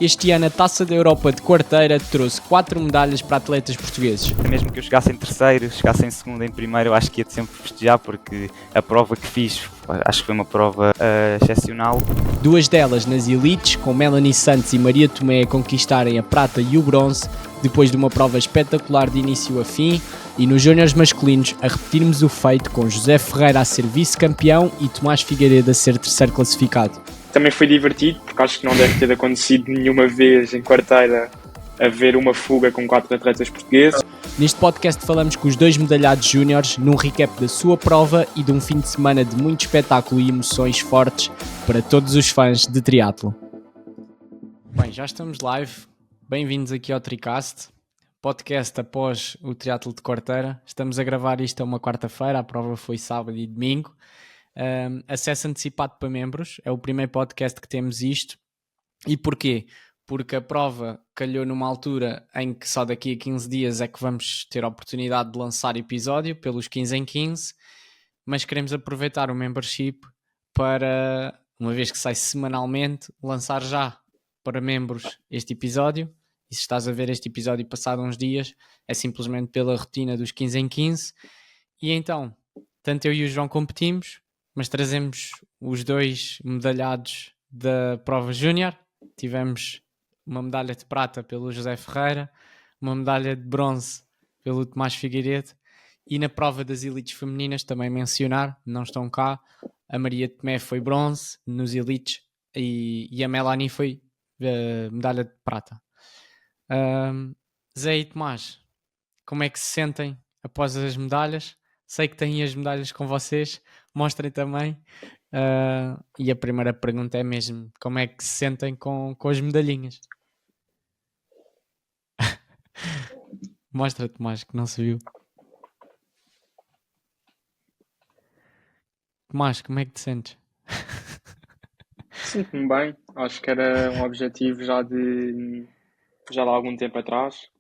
Este ano a Taça da Europa de Quarteira trouxe 4 medalhas para atletas portugueses. Mesmo que eu chegasse em terceiro, chegasse em segundo, em primeiro, eu acho que ia sempre festejar, porque a prova que fiz, acho que foi uma prova excepcional. 2 delas nas elites, com Melanie Santos e Maria Tomé a conquistarem a prata e o bronze, depois de uma prova espetacular de início a fim, e nos júniores masculinos a repetirmos o feito com José Ferreira a ser vice-campeão e Tomás Figueiredo a ser terceiro classificado. Também foi divertido, porque acho que não deve ter acontecido nenhuma vez em Quarteira haver uma fuga com 4 atletas portugueses. Neste podcast falamos com os 2 medalhados júniores num recap da sua prova e de um fim de semana de muito espetáculo e emoções fortes para todos os fãs de triatlo. Bem, já estamos live. Bem-vindos aqui ao Tricast, podcast após o triatlo de Quarteira. Estamos a gravar isto a uma quarta-feira, a prova foi sábado e domingo. Acesso antecipado para membros, é o primeiro podcast que temos isto. E porquê? Porque a prova calhou numa altura em que só daqui a 15 dias é que vamos ter a oportunidade de lançar episódio, pelos 15 em 15, mas queremos aproveitar o membership para, uma vez que sai semanalmente, lançar já para membros este episódio. E se estás a ver este episódio passado uns dias, é simplesmente pela rotina dos 15 em 15. E então, tanto eu e o João competimos, mas trazemos os 2 medalhados da prova júnior. Tivemos uma medalha de prata pelo José Ferreira, uma medalha de bronze pelo Tomás Figueiredo, e na prova das elites femininas também mencionar, não estão cá, a Maria Tomé foi bronze nos elites e a Melanie foi medalha de prata. Zé e Tomás, como é que se sentem após as medalhas? Sei que têm as medalhas com vocês, mostrem também. E a primeira pergunta é mesmo, como é que se sentem com as medalhinhas? Mostra, Tomás, que não se viu. Tomás, como é que te sentes? Sinto-me bem, acho que era um objetivo já de algum tempo atrás,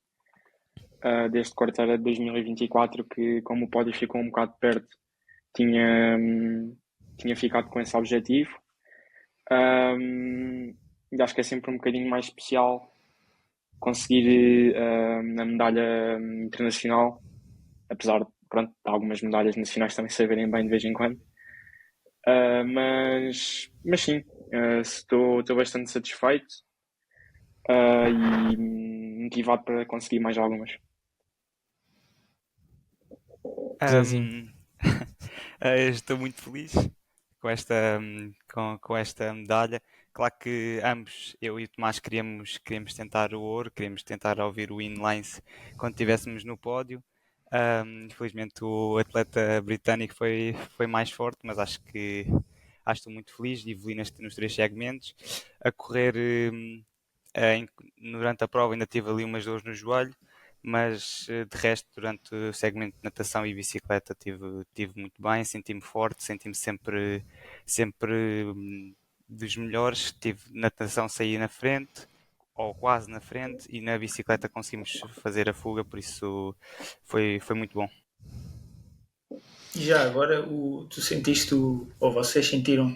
desde Quarteira de 2024, que como o pódio ficou um bocado perto, tinha ficado com esse objetivo. E acho que é sempre um bocadinho mais especial conseguir a medalha internacional, apesar de, pronto, de algumas medalhas nacionais também saberem bem de vez em quando. Mas sim, estou bastante satisfeito e motivado para conseguir mais algumas. Estou muito feliz com esta medalha. Claro que ambos, eu e o Tomás, queríamos tentar o ouro, queríamos tentar ouvir o inlines quando estivéssemos no pódio. Infelizmente o atleta britânico foi mais forte, mas acho que estou muito feliz de evoluir nos 3 segmentos. A correr durante a prova ainda tive ali umas dores no joelho, mas de resto durante o segmento de natação e bicicleta tive muito bem, senti-me forte, senti-me sempre dos melhores. Tive natação, saí na frente ou quase na frente, e na bicicleta conseguimos fazer a fuga, por isso foi muito bom. E já agora, tu sentiste, ou vocês sentiram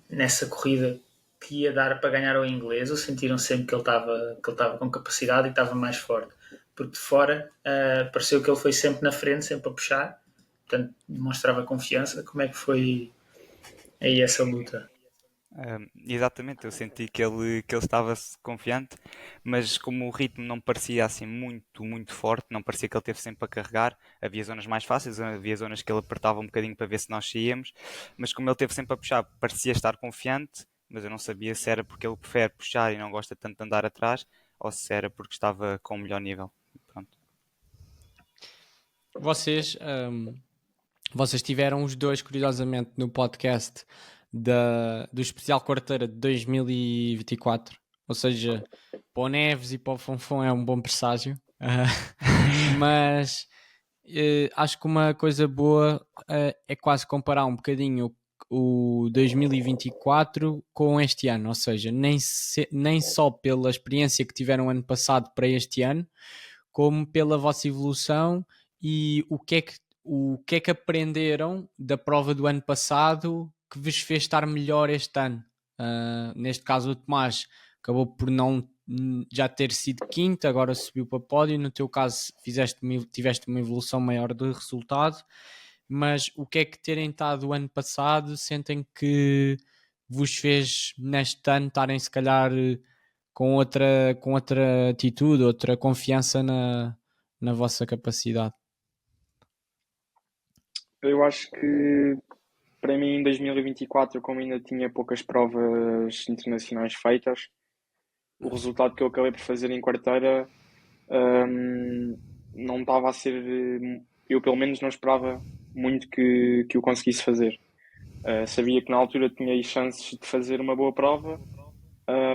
nessa corrida que ia dar para ganhar ao inglês, ou sentiram sempre que ele estava com capacidade e estava mais forte? Porque de fora pareceu que ele foi sempre na frente, sempre a puxar, portanto demonstrava confiança. Como é que foi aí essa luta? Exatamente, eu senti que ele estava confiante, mas como o ritmo não parecia assim muito forte, não parecia que ele teve sempre a carregar. Havia zonas mais fáceis, havia zonas que ele apertava um bocadinho para ver se nós saíamos, mas como ele teve sempre a puxar, parecia estar confiante, mas eu não sabia se era porque ele prefere puxar e não gosta tanto de andar atrás, ou se era porque estava com o melhor nível. Pronto. Vocês tiveram os 2, curiosamente, no podcast do Especial Quarteira de 2024, ou seja, para o Neves e para o Fonfon é um bom presságio. Mas acho que uma coisa boa é quase comparar um bocadinho o 2024 com este ano, ou seja, nem só pela experiência que tiveram ano passado para este ano, como pela vossa evolução e o que é que aprenderam da prova do ano passado que vos fez estar melhor este ano. Neste caso o Tomás acabou por não já ter sido quinto, agora subiu para pódio. No teu caso tiveste uma evolução maior de resultado, mas o que é que terem estado o ano passado sentem que vos fez neste ano estarem se calhar com outra atitude, outra confiança na vossa capacidade? Eu acho que para mim em 2024, como ainda tinha poucas provas internacionais feitas, o resultado que eu acabei por fazer em quarteira não estava a ser. Eu pelo menos não esperava muito que o conseguisse fazer. Sabia que na altura tinha chances de fazer uma boa prova,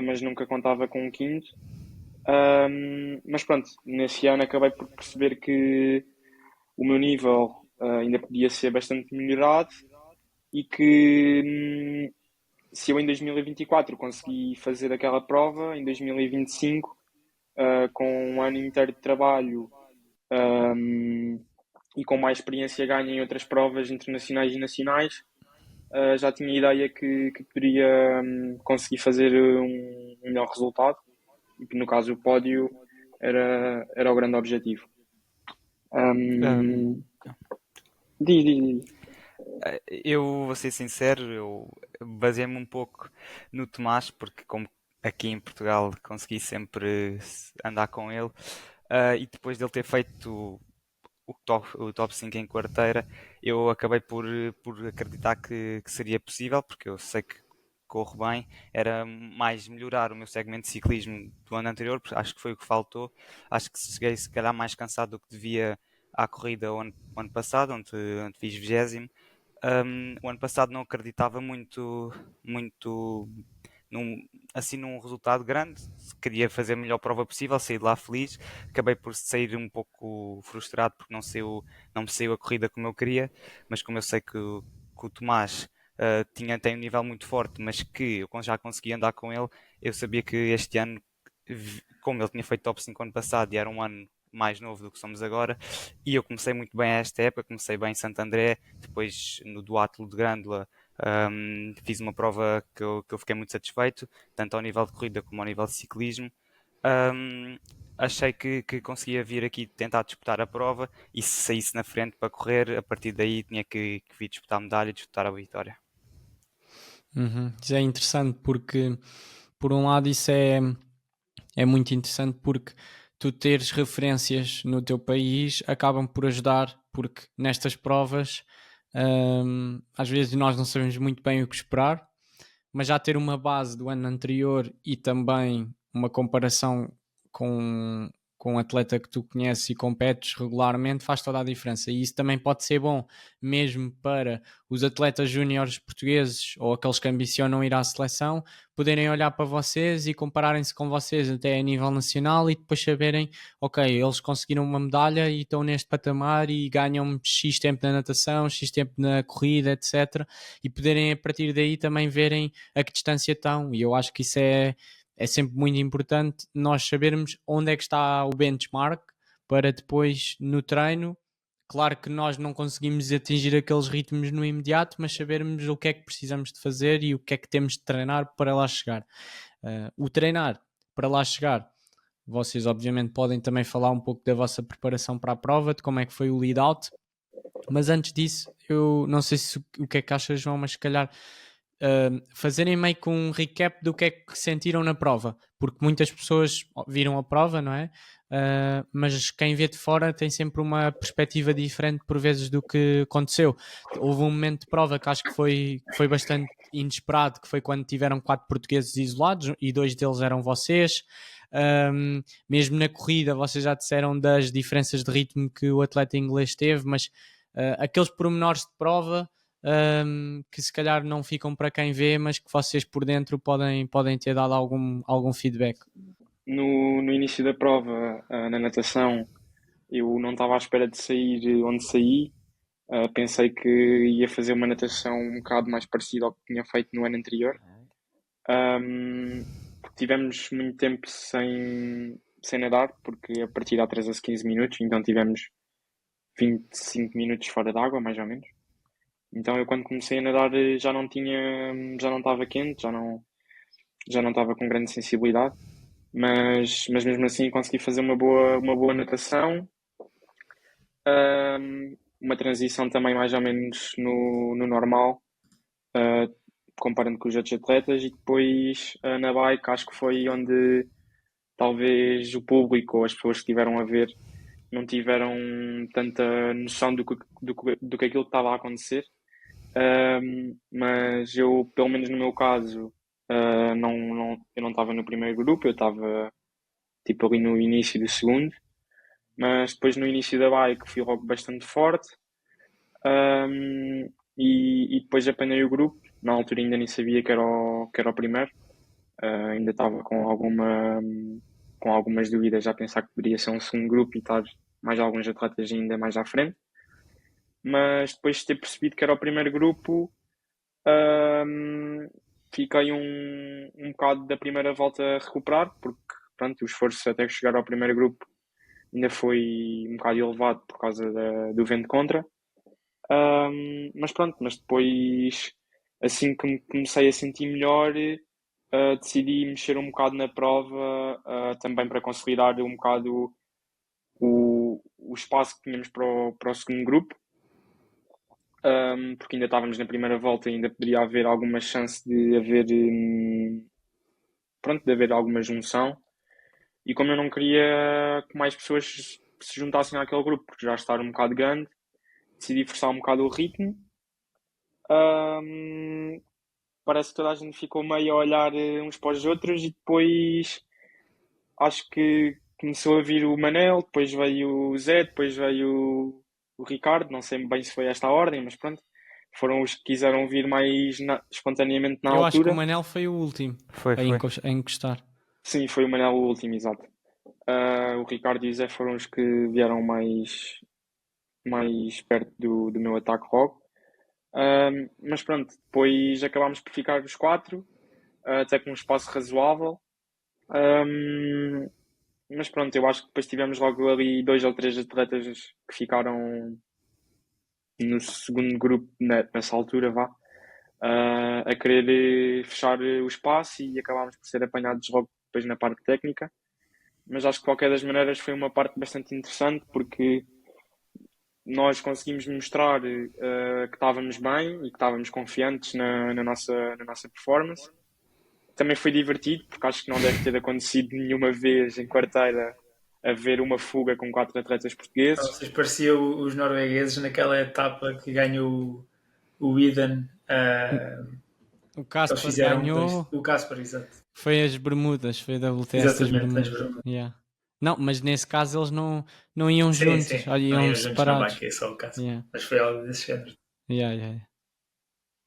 mas nunca contava com um quinto. Mas pronto, nesse ano acabei por perceber que o meu nível ainda podia ser bastante melhorado e que se eu em 2024 consegui fazer aquela prova, em 2025, com um ano inteiro de trabalho e com mais experiência ganha em outras provas internacionais e nacionais, já tinha a ideia que poderia conseguir fazer um melhor resultado e que no caso o pódio era o grande objetivo. Um, Diz. Eu vou ser sincero, eu baseei-me um pouco no Tomás, porque como aqui em Portugal consegui sempre andar com ele, e depois dele ter feito o top 5 em quarteira, eu acabei por acreditar que seria possível, porque eu sei que corro bem, era mais melhorar o meu segmento de ciclismo do ano anterior, porque acho que foi o que faltou. Acho que cheguei se calhar mais cansado do que devia à corrida o ano passado, onde fiz 20º. O ano passado não acreditava muito num resultado grande. Queria fazer a melhor prova possível, sair de lá feliz. Acabei por sair um pouco frustrado porque não me saiu a corrida como eu queria, mas como eu sei que o Tomás tem um nível muito forte, mas que eu já consegui andar com ele, eu sabia que este ano, como ele tinha feito top 5 ano passado e era um ano mais novo do que somos agora, e eu comecei muito bem esta época, comecei bem em Santo André, depois no duatlo de Grândola fiz uma prova que eu fiquei muito satisfeito, tanto ao nível de corrida como ao nível de ciclismo. Achei que conseguia vir aqui tentar disputar a prova e se saísse na frente para correr, a partir daí tinha que vir disputar a medalha e disputar a vitória. Isso é interessante porque, por um lado, isso é muito interessante porque tu teres referências no teu país acabam por ajudar, porque nestas provas às vezes nós não sabemos muito bem o que esperar, mas já ter uma base do ano anterior e também uma comparação com um atleta que tu conheces e competes regularmente faz toda a diferença. E isso também pode ser bom, mesmo para os atletas júniores portugueses ou aqueles que ambicionam ir à seleção, poderem olhar para vocês e compararem-se com vocês até a nível nacional e depois saberem, ok, eles conseguiram uma medalha e estão neste patamar e ganham X tempo na natação, X tempo na corrida, etc. E poderem a partir daí também verem a que distância estão. E eu acho que isso é sempre muito importante nós sabermos onde é que está o benchmark para depois no treino. Claro que nós não conseguimos atingir aqueles ritmos no imediato, mas sabermos o que é que precisamos de fazer e o que é que temos de treinar para lá chegar. O treinar para lá chegar, vocês obviamente podem também falar um pouco da vossa preparação para a prova, de como é que foi o lead out, mas antes disso, eu não sei o que é que achas, João, mas se calhar fazerem meio que um recap do que é que sentiram na prova, porque muitas pessoas viram a prova, não é? Mas quem vê de fora tem sempre uma perspectiva diferente por vezes do que aconteceu. Houve um momento de prova que acho que foi bastante inesperado, que foi quando tiveram 4 portugueses isolados e 2 deles eram vocês. Mesmo na corrida vocês já disseram das diferenças de ritmo que o atleta inglês teve, mas aqueles pormenores de prova que se calhar não ficam para quem vê, mas que vocês por dentro podem ter dado algum feedback. No início da prova, na natação, eu não estava à espera de sair onde saí. Pensei que ia fazer uma natação um bocado mais parecida ao que tinha feito no ano anterior. Tivemos muito tempo sem nadar, porque a partida atrasa-se 15 minutos, então tivemos 25 minutos fora d'água, mais ou menos. Então eu quando comecei a nadar já não estava quente, já não estava com grande sensibilidade, mas mesmo assim consegui fazer uma boa natação, uma transição também mais ou menos no normal, uh, comparando com os outros atletas, e depois na bike acho que foi onde talvez o público ou as pessoas que estiveram a ver não tiveram tanta noção do que aquilo que estava a acontecer. Mas eu, pelo menos no meu caso, eu não estava no primeiro grupo, eu estava tipo ali no início do segundo, mas depois no início da bike fui logo bastante forte, e depois apanhei o grupo. Na altura ainda nem sabia que era o primeiro. Ainda estava com algumas dúvidas a pensar que poderia ser um segundo grupo e estar mais alguns atletas ainda mais à frente. Mas depois de ter percebido que era o primeiro grupo, fiquei um bocado da primeira volta a recuperar, porque pronto, o esforço até chegar ao primeiro grupo ainda foi um bocado elevado por causa do vento contra. Mas pronto, mas depois, assim que me comecei a sentir melhor, decidi mexer um bocado na prova, também para consolidar um bocado o espaço que tínhamos para o segundo grupo, porque ainda estávamos na primeira volta e ainda poderia haver alguma chance de haver, pronto, de haver alguma junção. E como eu não queria que mais pessoas se juntassem àquele grupo, porque já estava um bocado grande, decidi forçar um bocado o ritmo. Parece que toda a gente ficou meio a olhar uns para os outros e depois acho que começou a vir o Manel, depois veio o Zé, depois veio o Ricardo, não sei bem se foi esta a ordem, mas pronto, foram os que quiseram vir mais espontaneamente na Eu acho que o altura. Manel foi o último Foi. a encostar. Sim, foi o Manel o último, exato. O Ricardo e o Zé foram os que vieram mais perto do meu ataque logo. Mas pronto, depois acabámos por ficar os quatro, até com um espaço razoável. Mas pronto, eu acho que depois tivemos logo ali dois ou três atletas que ficaram no segundo grupo nessa altura, vá, a querer fechar o espaço e acabámos por ser apanhados logo depois na parte técnica. Mas acho que de qualquer das maneiras foi uma parte bastante interessante porque nós conseguimos mostrar que estávamos bem e que estávamos confiantes na nossa performance. Também foi divertido, porque acho que não deve ter acontecido nenhuma vez em quarteira haver uma fuga com quatro atletas portugueses. Vocês pareciam os noruegueses naquela etapa que ganhou o Eden. O Eles Casper fizeram ganhou, o Casper, exato. foi as Bermudas, foi a WTS das Exatamente, nas Bermudas. Bermudas. Yeah. Não, mas nesse caso eles não iam Sim, juntos, sim. olha, Não iam iam juntos na separados. bike, é só o Casper. Yeah. Mas foi algo desse género. Yeah.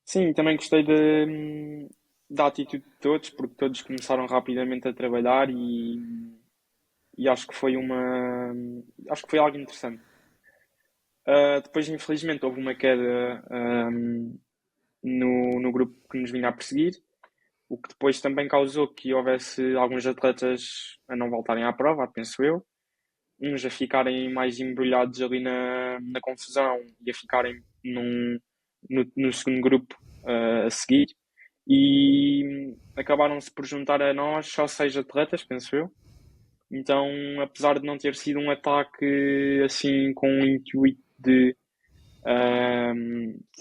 Sim, também gostei da atitude de todos, porque todos começaram rapidamente a trabalhar e acho que foi algo interessante. Depois, infelizmente, houve uma queda no grupo que nos vinha a perseguir, o que depois também causou que houvesse alguns atletas a não voltarem à prova, penso eu, uns a ficarem mais embrulhados ali na confusão e a ficarem no segundo grupo a seguir, e acabaram-se por juntar a nós só 6 atletas, penso eu. Então, apesar de não ter sido um ataque assim com o intuito de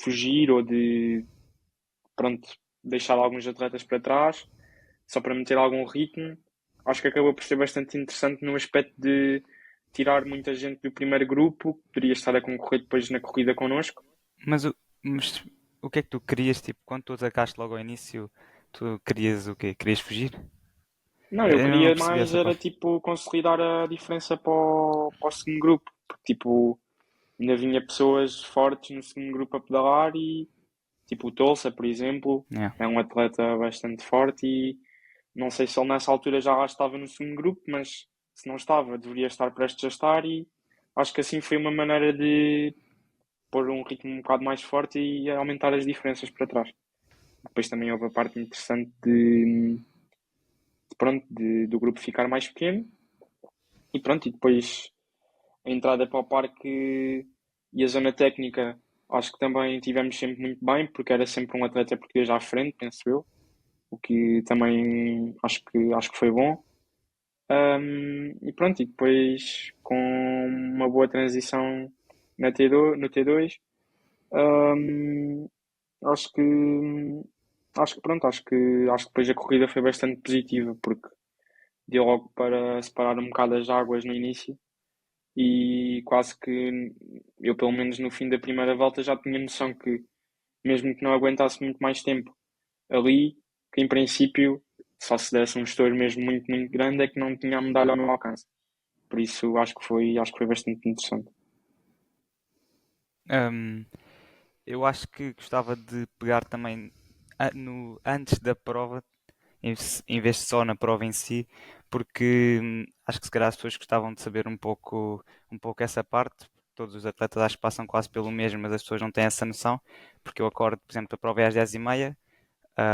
fugir ou de, pronto, deixar alguns atletas para trás, só para meter algum ritmo, acho que acabou por ser bastante interessante no aspecto de tirar muita gente do primeiro grupo, que poderia estar a concorrer depois na corrida connosco. Mas o que é que tu querias, tipo, quando tu atacaste logo ao início, tu querias o quê? Querias fugir? Não, eu Eu não queria percebi mais essa era parte. tipo consolidar a diferença para o segundo grupo, porque tipo ainda vinha pessoas fortes no segundo grupo a pedalar e tipo o Tolsa, por exemplo, Yeah. é um atleta bastante forte e não sei se ele nessa altura já estava no segundo grupo, mas se não estava, deveria estar prestes a estar e acho que assim foi uma maneira de pôr um ritmo um bocado mais forte e aumentar as diferenças para trás. Depois também houve a parte interessante do grupo ficar mais pequeno e pronto, e depois a entrada para o parque e a zona técnica acho que também tivemos sempre muito bem, porque era sempre um atleta português à frente, penso eu, o que também acho que foi bom. E pronto, e depois com uma boa transição no T2, hum, acho que pronto, acho que depois a corrida foi bastante positiva, porque deu logo para separar um bocado as águas no início e quase que eu, pelo menos no fim da primeira volta, já tinha noção que, mesmo que não aguentasse muito mais tempo ali, que em princípio, só se desse um estouro mesmo muito, muito grande, é que não tinha a medalha ao meu alcance. Por isso acho que foi bastante interessante. Hum, eu acho que gostava de pegar também antes da prova, em vez de só na prova em si, porque acho que se calhar as pessoas gostavam de saber um pouco essa parte. Todos os atletas acho que passam quase pelo mesmo, mas as pessoas não têm essa noção, porque eu acordo, por exemplo, a prova é às 10h30,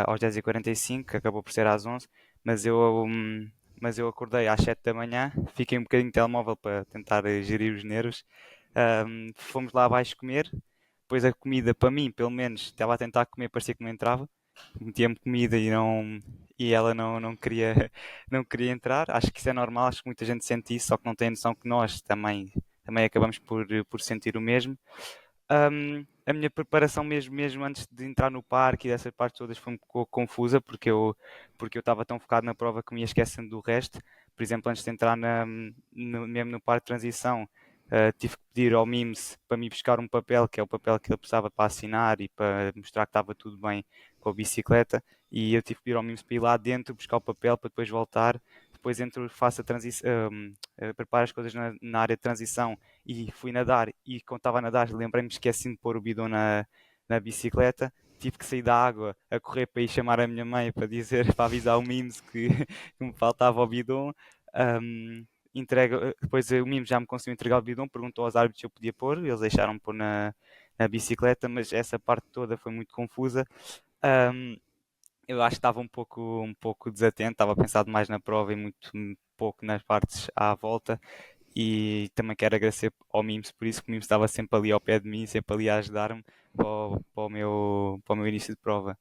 aos 10h45, que acabou por ser às 11, mas eu acordei às 7 da manhã, fiquei um bocadinho de telemóvel para tentar gerir os nervos. Fomos lá abaixo comer, depois a comida, para mim, pelo menos, estava a tentar comer, parecia que não entrava. Metia-me comida e ela não queria, não queria entrar. Acho que isso é normal, acho que muita gente sente isso, só que não tem noção que nós também acabamos por sentir o mesmo. A minha preparação mesmo antes de entrar no parque e dessas partes todas foi um pouco confusa, porque eu estava tão focado na prova que me ia esquecendo do resto. Por exemplo, antes de entrar mesmo no parque de transição, tive que pedir ao Mimes para me buscar um papel, que é o papel que ele precisava para assinar e para mostrar que estava tudo bem com a bicicleta. E eu tive que pedir ao Mimes para ir lá dentro, buscar o papel para depois voltar. Depois entro, faço a transição, preparo as coisas na área de transição e fui nadar. E quando estava a nadar, lembrei-me, esqueci-me de pôr o bidon na bicicleta. Tive que sair da água a correr para ir chamar a minha mãe para dizer, para avisar o Mimes que me faltava o bidon. Um, depois o Mimo já me conseguiu entregar o bidon, perguntou aos árbitros se eu podia pôr, eles deixaram pôr na bicicleta, mas essa parte toda foi muito confusa. Um, eu acho que estava um pouco desatento, estava pensado mais na prova e muito pouco nas partes à volta. E também quero agradecer ao Mimes por isso, que o Mimes estava sempre ali ao pé de mim, sempre ali a ajudar-me para o meu início de prova.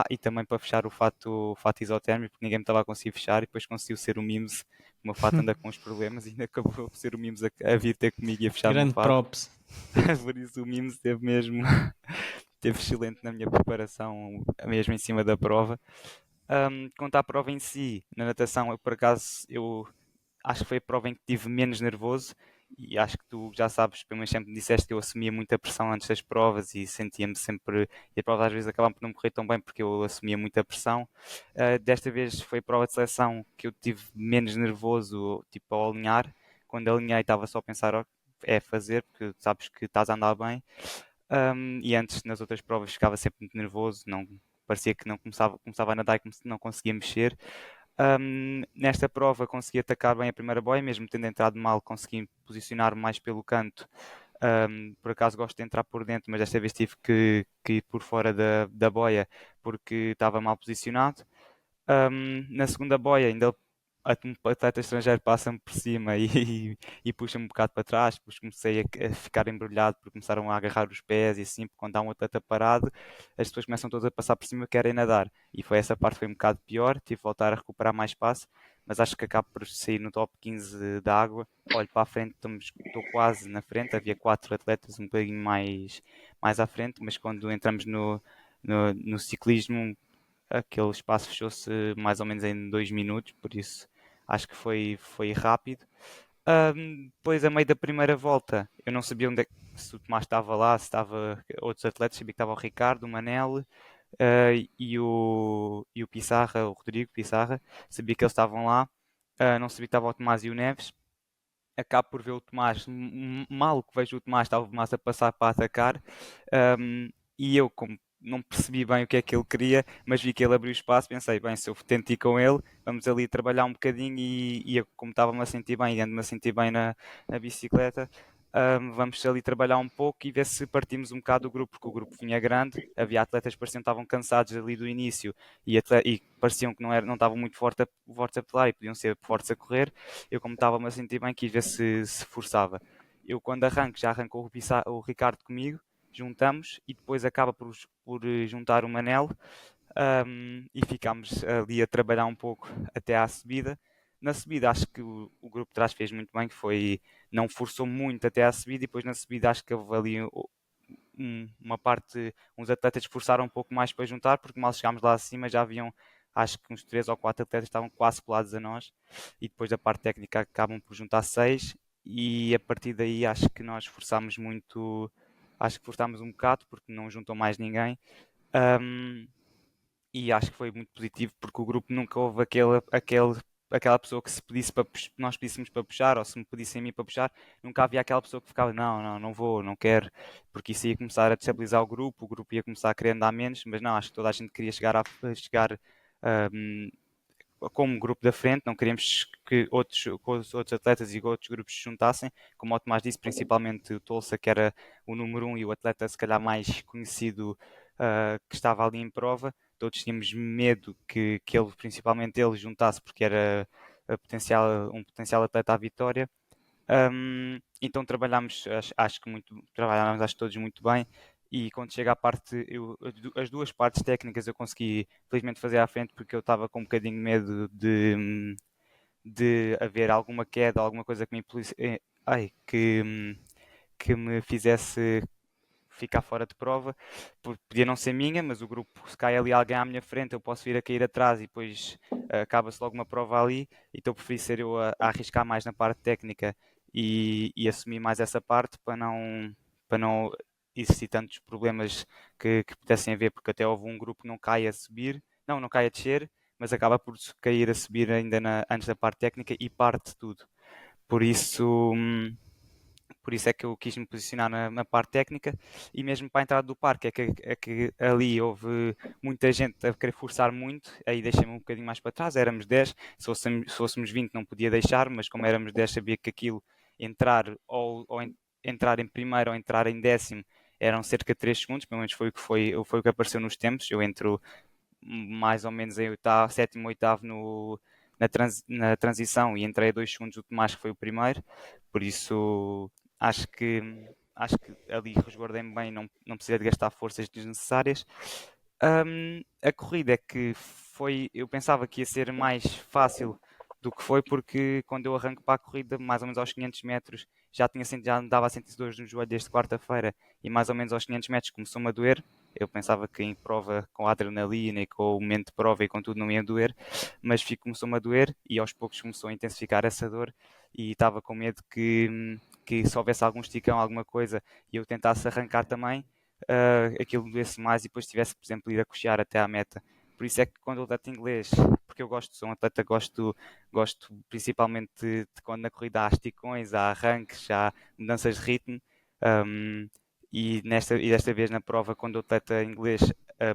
E também para fechar o fato isotérmico, porque ninguém me estava a conseguir fechar, e depois conseguiu ser o Mimes. O meu fato anda com os problemas e ainda acabou por ser o Mimes a vir ter comigo e a fechar o meu Grande fato. props. Por isso o Mimes esteve mesmo esteve excelente na minha preparação, mesmo em cima da prova. Quanto à prova em si, na natação, eu por acaso acho que foi a prova em que tive menos nervoso e acho que tu já sabes, pelo menos sempre me disseste que eu assumia muita pressão antes das provas e sentia-me sempre, e a prova às vezes acabava por não me correr tão bem porque eu assumia muita pressão. Desta vez foi a prova de seleção que eu tive menos nervoso, tipo ao alinhar. Quando alinhei estava só a pensar, "Oh, é fazer, porque sabes que estás a andar bem." E antes, nas outras provas, ficava sempre muito nervoso, não, parecia que não começava a nadar e não conseguia mexer. Nesta prova consegui atacar bem a primeira boia, mesmo tendo entrado mal, consegui posicionar mais pelo canto. Por acaso gosto de entrar por dentro, mas desta vez tive que ir por fora da boia porque estava mal posicionado. Na segunda boia, ainda um atleta estrangeiro passa-me por cima e puxa-me um bocado para trás, depois comecei a ficar embrulhado porque começaram a agarrar os pés e assim, porque quando há um atleta parado, as pessoas começam todas a passar por cima e querem nadar. E foi essa parte foi um bocado pior, tive de voltar a recuperar mais espaço, mas acho que acabo por sair no top 15 da água. Olho para a frente, estou quase na frente, havia 4 atletas um bocadinho mais à frente, mas quando entramos no ciclismo aquele espaço fechou-se mais ou menos em 2 minutos, por isso acho que foi rápido. Depois, a meio da primeira volta, eu não sabia se o Tomás estava lá, se estava outros atletas, sabia que estava o Ricardo, o Manel e o Pissarra, o Rodrigo Pissarra, sabia que eles estavam lá. Não sabia que estava o Tomás e o Neves. Acabo por ver o Tomás, mal que vejo o Tomás, estava o Tomás a passar para atacar, e eu, como não percebi bem o que é que ele queria, mas vi que ele abriu espaço, pensei, bem, se eu tento ir com ele, vamos ali trabalhar um bocadinho e eu, como estava-me a sentir bem e ando-me a sentir bem na bicicleta, vamos ali trabalhar um pouco e ver se partimos um bocado do grupo, porque o grupo vinha grande, havia atletas que pareciam que estavam cansados ali do início e pareciam que não estavam muito fortes a pedalar e podiam ser fortes a correr. Eu, como estava-me a sentir bem, quis ver se forçava. Eu, quando arranco, já arrancou o Ricardo comigo, juntamos e depois acaba por juntar o Manel. e ficámos ali a trabalhar um pouco até à subida. Na subida acho que o grupo de trás fez muito bem, que foi, não forçou muito até à subida, e depois na subida acho que houve ali uma parte, uns atletas esforçaram um pouco mais para juntar, porque mal chegámos lá acima já haviam, acho que uns 3 ou 4 atletas estavam quase colados a nós, e depois da parte técnica acabam por juntar 6, e a partir daí acho que nós forçámos muito, acho que forçámos um bocado, porque não juntou mais ninguém. Um, e acho que foi muito positivo, porque o grupo nunca houve aquela pessoa que se pedisse para nós pedíssemos para puxar, ou se me pedissem a mim para puxar, nunca havia aquela pessoa que ficava, não, não, não vou, não quero, porque isso ia começar a destabilizar o grupo ia começar a querer andar menos, mas não, acho que toda a gente queria chegar hum, como grupo da frente, não queríamos que os outros atletas e outros grupos se juntassem, como o Tomás disse, principalmente o Tolsa, que era o número um e o atleta se calhar mais conhecido, que estava ali em prova. Todos tínhamos medo que ele, principalmente ele, juntasse, porque era um potencial atleta à vitória. Então trabalhámos acho que todos muito bem, e quando chega à parte, as duas partes técnicas eu consegui felizmente fazer à frente, porque eu estava com um bocadinho de medo de haver alguma queda, alguma coisa que que me fizesse ficar fora de prova. Podia não ser minha, mas o grupo, se cai ali alguém à minha frente, eu posso vir a cair atrás e depois acaba-se logo uma prova ali. Então preferi ser eu a arriscar mais na parte técnica e assumir mais essa parte para não existir tantos problemas que pudessem haver, porque até houve um grupo que não cai a subir, não cai a descer, mas acaba por cair a subir ainda antes da parte técnica e parte tudo. Por isso, por isso é que eu quis me posicionar na parte técnica, e mesmo para a entrada do parque é que ali houve muita gente a querer forçar muito, aí deixei-me um bocadinho mais para trás, éramos 10, se fôssemos 20 não podia deixar, mas como éramos 10 sabia que aquilo, entrar entrar em primeiro ou entrar em décimo eram cerca de 3 segundos, pelo menos foi o que apareceu nos tempos. Eu entro mais ou menos em oitavo, sétimo, oitavo na transição, e entrei a 2 segundos do Tomás, que foi o primeiro, por isso acho que, acho que ali resguardei-me bem, não precisei de gastar forças desnecessárias. A corrida é que eu pensava que ia ser mais fácil do que foi, porque quando eu arranco para a corrida, mais ou menos aos 500 metros, já andava a sentir dores no joelho desde quarta-feira, e mais ou menos aos 500 metros começou-me a doer. Eu pensava que em prova, com a adrenalina e com o momento de prova e com tudo, não ia doer, mas começou-me a doer, e aos poucos começou a intensificar essa dor, e estava com medo que se houvesse algum esticão, alguma coisa, e eu tentasse arrancar também, aquilo doesse mais, e depois tivesse, por exemplo, ir a coxear até à meta. Por isso é que quando eu atleta inglês, porque eu sou um atleta, gosto principalmente de quando na corrida há esticões, há arranques, há mudanças de ritmo, um, e desta vez na prova, quando o atleta inglês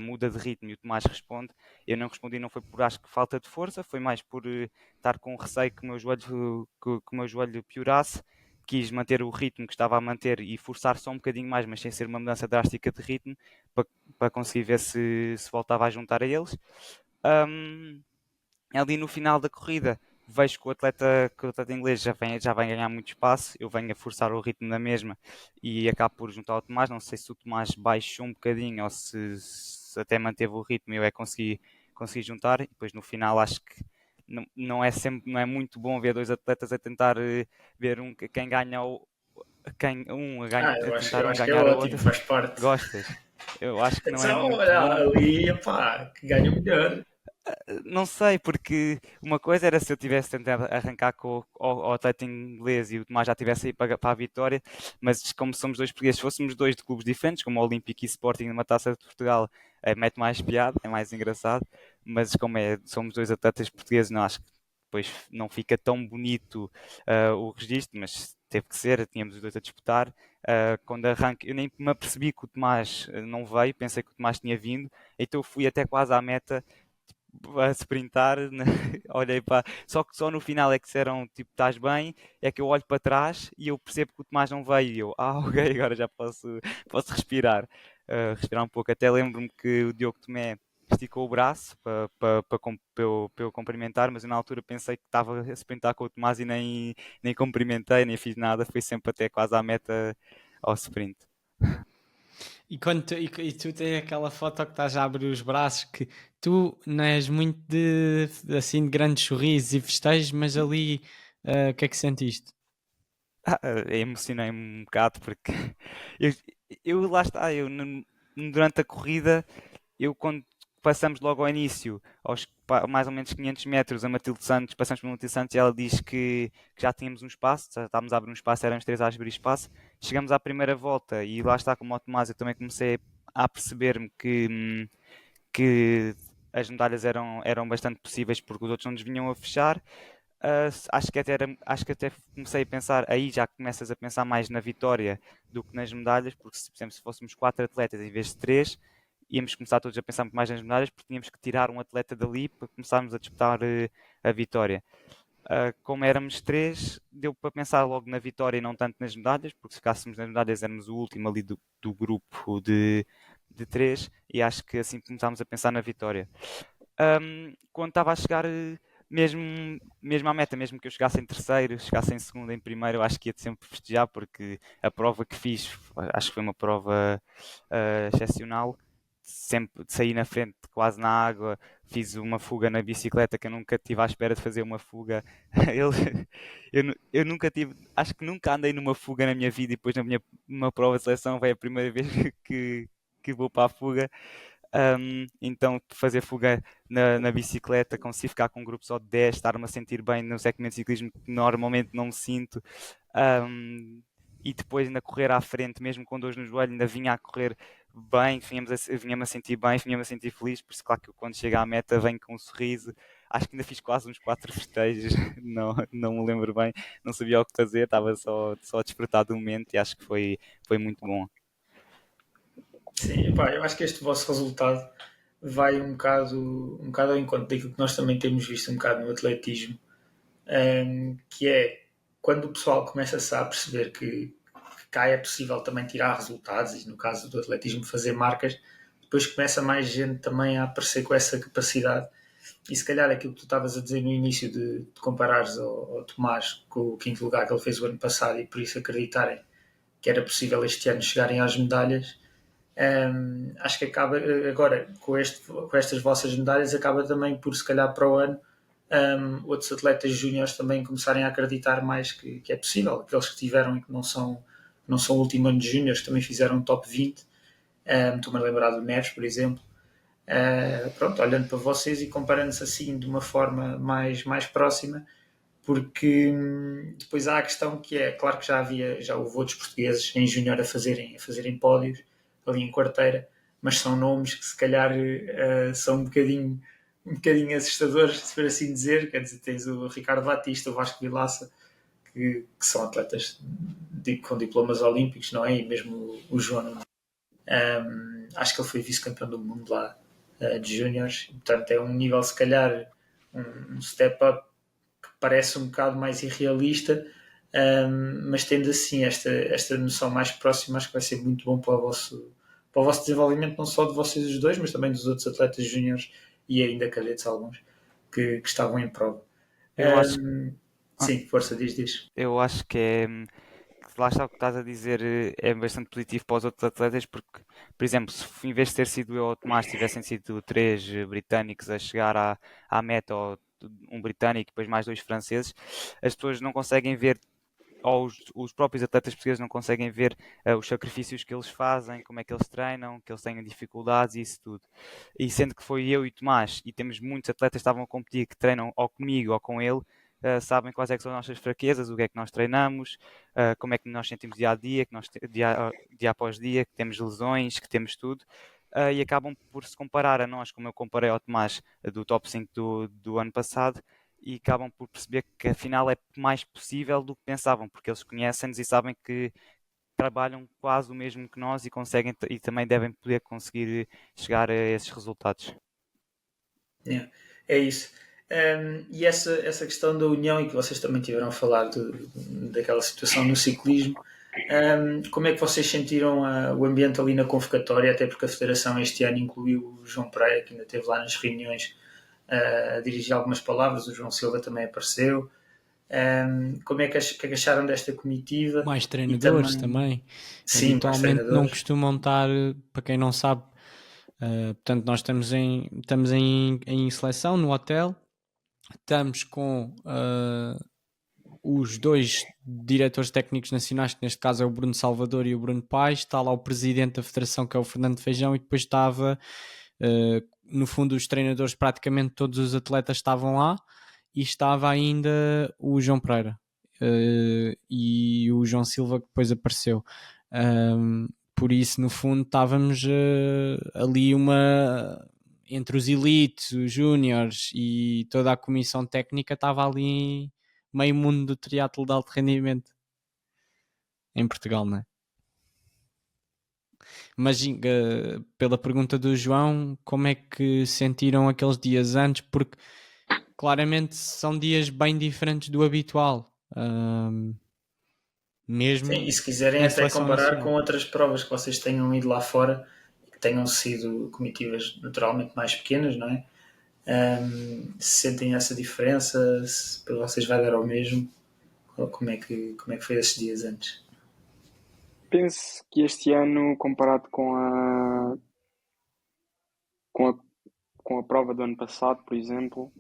muda de ritmo e o Tomás responde, eu não respondi, não foi por, acho que, falta de força, foi mais por estar com receio que o meu joelho piorasse. Quis manter o ritmo que estava a manter e forçar só um bocadinho mais, mas sem ser uma mudança drástica de ritmo, para, para conseguir ver se voltava a juntar a eles. Um, Ali no final da corrida, vejo que o atleta inglês já vem ganhar muito espaço, eu venho a forçar o ritmo na mesma e acabo por juntar o Tomás. Não sei se o Tomás baixou um bocadinho ou se até manteve o ritmo e eu consegui juntar, e depois no final acho que não é muito bom ver dois atletas a tentar ver quem ganha quem um a, ganha, a tentar eu um acho que é ganhar o ótimo, outro. faz parte. Gostas? Eu acho que não é Então, muito olha, bom. ali, pá, que ganha o melhor. Não sei, porque uma coisa era se eu tivesse tentado arrancar com o atleta inglês e o Tomás já tivesse ido para a vitória, mas como somos dois portugueses, se fôssemos dois de clubes diferentes, como o Olímpico e Sporting numa Taça de Portugal, mete mais piada, é mais engraçado, mas como somos dois atletas portugueses, não acho que depois não fica tão bonito o registro, mas teve que ser, tínhamos os dois a disputar. Quando arranque, eu nem me apercebi que o Tomás não veio, pensei que o Tomás tinha vindo, então eu fui até quase à meta a sprintar, né? Olhei para. Só que só no final é que disseram tipo, estás bem? É que eu olho para trás e eu percebo que o Tomás não veio. E eu, ok, agora já posso respirar. Respirar um pouco. Até lembro-me que o Diogo Tomé esticou o braço para eu cumprimentar, mas eu na altura pensei que estava a sprintar com o Tomás e nem cumprimentei, nem fiz nada. Fui sempre até quase à meta ao sprint. E tu tens aquela foto que estás a abrir os braços, que tu não és muito de assim de grandes sorrisos e festejos, mas ali o que é que sentiste? Emocionei-me um bocado porque eu, lá está, durante a corrida, eu quando passamos logo ao início, mais ou menos 500 metros, a Matilde Santos, passamos por Matilde Santos e ela diz que já tínhamos um espaço, já estávamos a abrir um espaço, éramos três a abrir espaço. Chegamos à primeira volta e lá está, como o Tomás, eu também comecei a perceber-me que as medalhas eram bastante possíveis porque os outros não nos vinham a fechar. Acho que até comecei a pensar, aí já começas a pensar mais na vitória do que nas medalhas, porque se, por exemplo, se fôssemos quatro atletas em vez de três, íamos começar todos a pensar muito mais nas medalhas, porque tínhamos que tirar um atleta dali para começarmos a disputar a vitória. Como éramos três, deu para pensar logo na vitória e não tanto nas medalhas, porque se ficássemos nas medalhas éramos o último ali do grupo de três, e acho que assim começámos a pensar na vitória. Quando estava a chegar mesmo, mesmo à meta, mesmo que eu chegasse em terceiro, chegasse em segundo, em primeiro, eu acho que ia sempre festejar, porque a prova que fiz, acho que foi uma prova excepcional. Sempre saí na frente, quase na água, fiz uma fuga na bicicleta que eu nunca tive à espera de fazer uma fuga. Eu nunca tive, acho que nunca andei numa fuga na minha vida e depois numa prova de seleção vai a primeira vez que vou para a fuga. Então, fazer fuga na bicicleta, conseguir ficar com um grupo só de 10, estar-me a sentir bem no segmento de ciclismo que normalmente não me sinto. E depois ainda correr à frente, mesmo com dores no joelho, ainda vinha a correr bem, vinha-me a sentir bem, vinha-me a sentir feliz, por isso claro que eu, quando chego à meta venho com um sorriso. Acho que ainda fiz quase uns 4 festejos, não me lembro bem, não sabia o que fazer, estava só a desfrutar do momento e acho que foi muito bom. Sim, epá, eu acho que este vosso resultado vai um bocado ao encontro daquilo que nós também temos visto um bocado no atletismo, que é quando o pessoal começa-se a perceber que cá é possível também tirar resultados e no caso do atletismo fazer marcas, depois começa mais gente também a aparecer com essa capacidade e se calhar aquilo que tu estavas a dizer no início de comparares ao Tomás com o quinto lugar que ele fez o ano passado e por isso acreditarem que era possível este ano chegarem às medalhas. Acho que acaba agora com estas vossas medalhas acaba também por se calhar para o ano outros atletas júniores também começarem a acreditar mais que é possível, aqueles que tiveram e que não são último ano de júniores também fizeram um top 20. Estou-me a lembrar do Neves, por exemplo. Pronto, olhando para vocês e comparando-se assim de uma forma mais próxima, porque depois há a questão que é, claro que já houve outros portugueses em júnior a fazerem pódios ali em quarteira, mas são nomes que se calhar são um bocadinho assustadores, se for assim dizer. Quer dizer, tens o Ricardo Batista, o Vasco Vilaça, que são atletas com diplomas olímpicos, não é? E mesmo o João, acho que ele foi vice-campeão do mundo lá de júniores, portanto é um nível se calhar um step up que parece um bocado mais irrealista, mas tendo assim esta noção mais próxima, acho que vai ser muito bom para o vosso desenvolvimento, não só de vocês os dois, mas também dos outros atletas júniores e ainda cadetes alguns que estavam em prova. Eu acho, Sim, força, diz. eu acho que é. Lá está o que estás a dizer, é bastante positivo para os outros atletas, porque, por exemplo, se em vez de ter sido eu ou o Tomás, tivessem sido três britânicos a chegar à meta, ou um britânico e depois mais dois franceses, as pessoas não conseguem ver, ou os próprios atletas portugueses não conseguem ver os sacrifícios que eles fazem, como é que eles treinam, que eles têm dificuldades e isso tudo. E sendo que foi eu e o Tomás, e temos muitos atletas que estavam a competir, que treinam ou comigo ou com ele, sabem quais é que são as nossas fraquezas, o que é que nós treinamos, como é que nós sentimos dia a dia, dia após dia, que temos lesões, que temos tudo. E acabam por se comparar a nós, como eu comparei ao Tomás do top 5 do ano passado, e acabam por perceber que afinal é mais possível do que pensavam, porque eles conhecem-nos e sabem que trabalham quase o mesmo que nós e conseguem e também devem poder conseguir chegar a esses resultados. Yeah, é isso. E essa questão da união, e que vocês também tiveram a falar daquela situação no ciclismo, como é que vocês sentiram o ambiente ali na convocatória, até porque a Federação este ano incluiu o João Pereira, que ainda esteve lá nas reuniões a dirigir algumas palavras, o João Silva também apareceu. Como é que acharam desta comitiva? Mais treinadores E também. sim, mais Habitualmente não treinadores. costumam estar, para quem não sabe, portanto, nós estamos em seleção no hotel, estamos com os dois diretores técnicos nacionais, que neste caso é o Bruno Salvador e o Bruno Paes, está lá o presidente da federação, que é o Fernando Feijão, e depois estava, no fundo, os treinadores, praticamente todos os atletas estavam lá, e estava ainda o João Pereira e o João Silva, que depois apareceu. Por isso, no fundo, estávamos ali entre os elites, os júniores e toda a comissão técnica, estava ali meio mundo do triatlo de alto rendimento em Portugal, não é? Mas pela pergunta do João, como é que sentiram aqueles dias antes? Porque claramente são dias bem diferentes do habitual. Mesmo Sim, e se quiserem em até seleção comparar com nacional. outras provas que vocês tenham ido lá fora e que tenham sido comitivas naturalmente mais pequenas, não é? Se sentem essa diferença, se para vocês vai dar ao mesmo, como é que foi esses dias antes? Penso que este ano, comparado com a, com a prova do ano passado, por exemplo,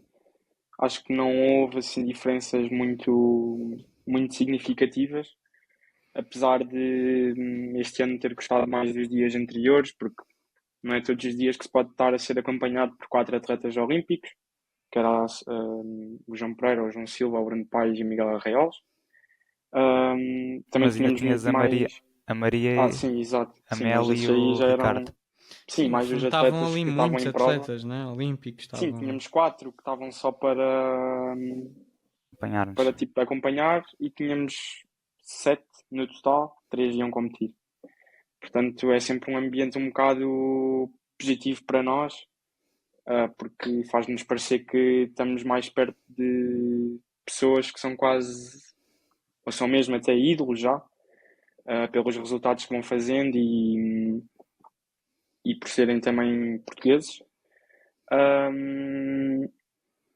acho que não houve assim, diferenças muito significativas, apesar de este ano ter gostado mais dos dias anteriores, porque não é todos os dias que se pode estar a ser acompanhado por 4 atletas olímpicos, que era o João Pereira, o João Silva, o Bruno Paes e o Miguel Arraiolos. Também Mas ainda tínhamos tinhas muito mais. A Maria, Sim, exato. a Sim, mas Mel e esses aí o já eram. Ricardo. Sim, Sim, no mais os fundo estavam atletas ali que estavam muitos em prova. atletas, né? Olímpicos Sim, estavam lá. tínhamos 4 que estavam só Acompanhar-nos. para tipo, acompanhar e tínhamos 7 no total, 3 iam competir. Portanto, é sempre um ambiente um bocado positivo para nós, porque faz-nos parecer que estamos mais perto de pessoas que são quase, ou são mesmo até ídolos já, pelos resultados que vão fazendo e por serem também portugueses.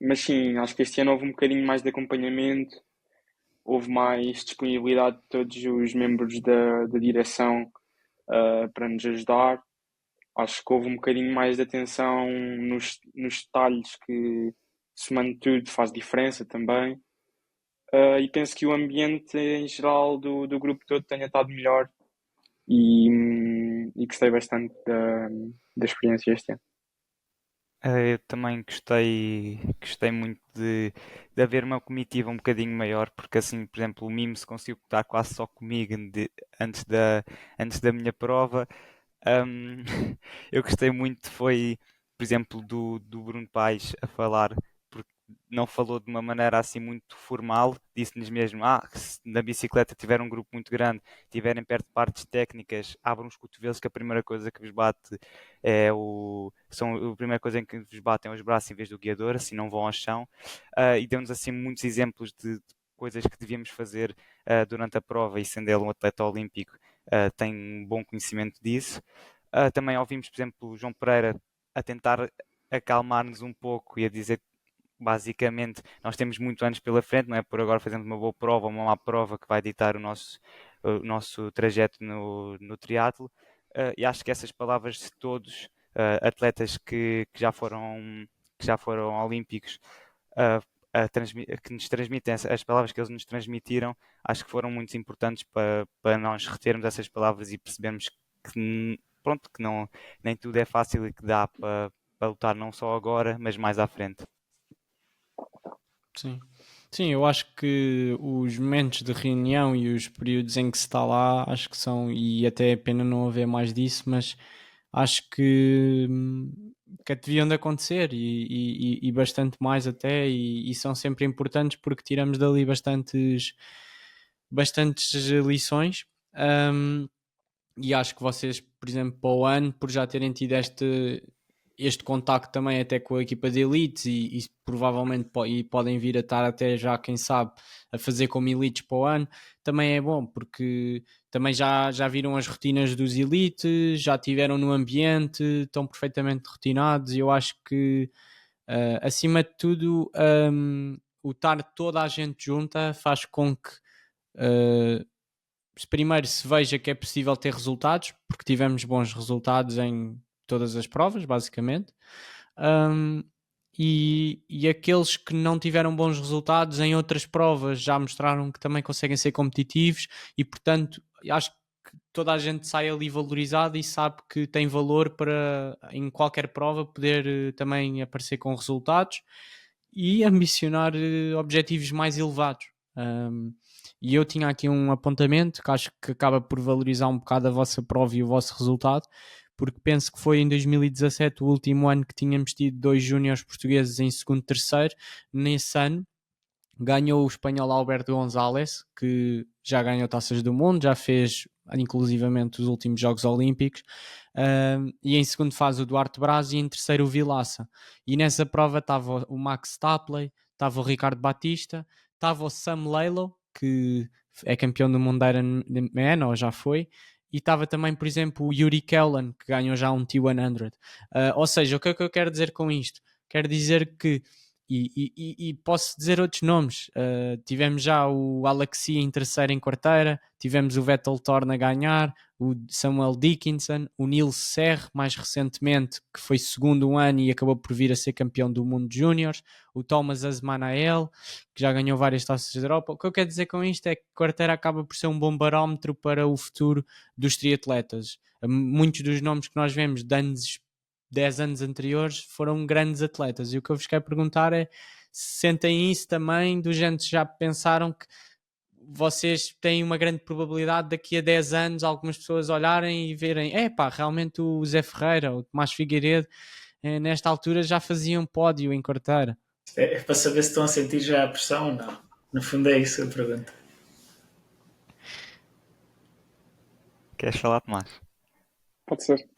Mas sim, acho que este ano houve um bocadinho mais de acompanhamento, houve mais disponibilidade de todos os membros da direção para nos ajudar. Acho que houve um bocadinho mais de atenção nos detalhes que, somando tudo, faz diferença também. E penso que o ambiente em geral do grupo todo tenha estado melhor e gostei bastante da experiência este ano. Eu também gostei muito de haver uma comitiva um bocadinho maior, porque assim, por exemplo, o Mimo se conseguiu estar quase só comigo antes da minha prova. Um, eu gostei muito, foi, por exemplo, do Bruno Paes a falar, porque não falou de uma maneira assim muito formal, disse-nos mesmo, que se na bicicleta tiver um grupo muito grande, tiverem perto de partes técnicas, abram os cotovelos, que a primeira coisa que vos bate a primeira coisa em que vos batem os braços em vez do guiador, assim não vão ao chão. E deu-nos assim muitos exemplos de coisas que devíamos fazer durante a prova, e sendo ele um atleta olímpico, tem um bom conhecimento disso. Também ouvimos, por exemplo, o João Pereira a tentar acalmar-nos um pouco e a dizer que basicamente nós temos muitos anos pela frente, não é por agora fazemos uma boa prova ou uma má prova que vai ditar o nosso trajeto no triatlo. E acho que essas palavras de todos atletas que já foram olímpicos, que nos transmitem as palavras que eles nos transmitiram, acho que foram muito importantes para nós retermos essas palavras e percebermos pronto, que não, nem tudo é fácil e que dá para lutar não só agora, mas mais à frente. Sim. Sim, eu acho que os momentos de reunião e os períodos em que se está lá, acho que são, e até é pena não haver mais disso, mas acho que deviam de acontecer e bastante mais até, e são sempre importantes porque tiramos dali bastantes lições. E acho que vocês, por exemplo, para o ano, por já terem tido este contacto também até com a equipa de elites e provavelmente podem vir a estar até já, quem sabe, a fazer como elites para o ano, também é bom, porque também já viram as rotinas dos elites, já estiveram no ambiente, estão perfeitamente rotinados, e eu acho que acima de tudo o estar toda a gente junta faz com que primeiro se veja que é possível ter resultados, porque tivemos bons resultados em todas as provas, basicamente. E aqueles que não tiveram bons resultados em outras provas já mostraram que também conseguem ser competitivos e, portanto, acho que toda a gente sai ali valorizada e sabe que tem valor para, em qualquer prova, poder também aparecer com resultados e ambicionar objetivos mais elevados. E eu tinha aqui um apontamento que acho que acaba por valorizar um bocado a vossa prova e o vosso resultado, porque penso que foi em 2017 o último ano que tínhamos tido 2 júniores portugueses em segundo e terceiro. Nesse ano ganhou o espanhol Alberto González, que já ganhou taças do mundo, já fez inclusivamente os últimos Jogos Olímpicos, e em segundo faz o Duarte Braz e em terceiro o Vilaça. E nessa prova estava o Max Tapley, estava o Ricardo Batista, estava o Sam Lalo, que é campeão do mundo Ironman, ou já foi, e estava também, por exemplo, o Yuri Kellan, que ganhou já um T100. Ou seja, o que é que eu quero dizer com isto? Quero dizer que, e posso dizer outros nomes, tivemos já o Alexia em terceiro em quarteira, tivemos o Vettel Thorn a ganhar, o Samuel Dickinson, o Nils Serre, mais recentemente, que foi segundo um ano e acabou por vir a ser campeão do mundo de júniores, o Thomas Asmanael, que já ganhou várias taças da Europa. O que eu quero dizer com isto é que a quarteira acaba por ser um bom barómetro para o futuro dos triatletas. Muitos dos nomes que nós vemos de 10 anos anteriores foram grandes atletas, e o que eu vos quero perguntar é se sentem isso também, do gente já pensaram que vocês têm uma grande probabilidade daqui a 10 anos algumas pessoas olharem e verem, realmente o Zé Ferreira, o Tomás Figueiredo, nesta altura já faziam pódio em quarteira. É para saber se estão a sentir já a pressão ou não. No fundo é isso a pergunta. Queres falar, Tomás? Pode ser.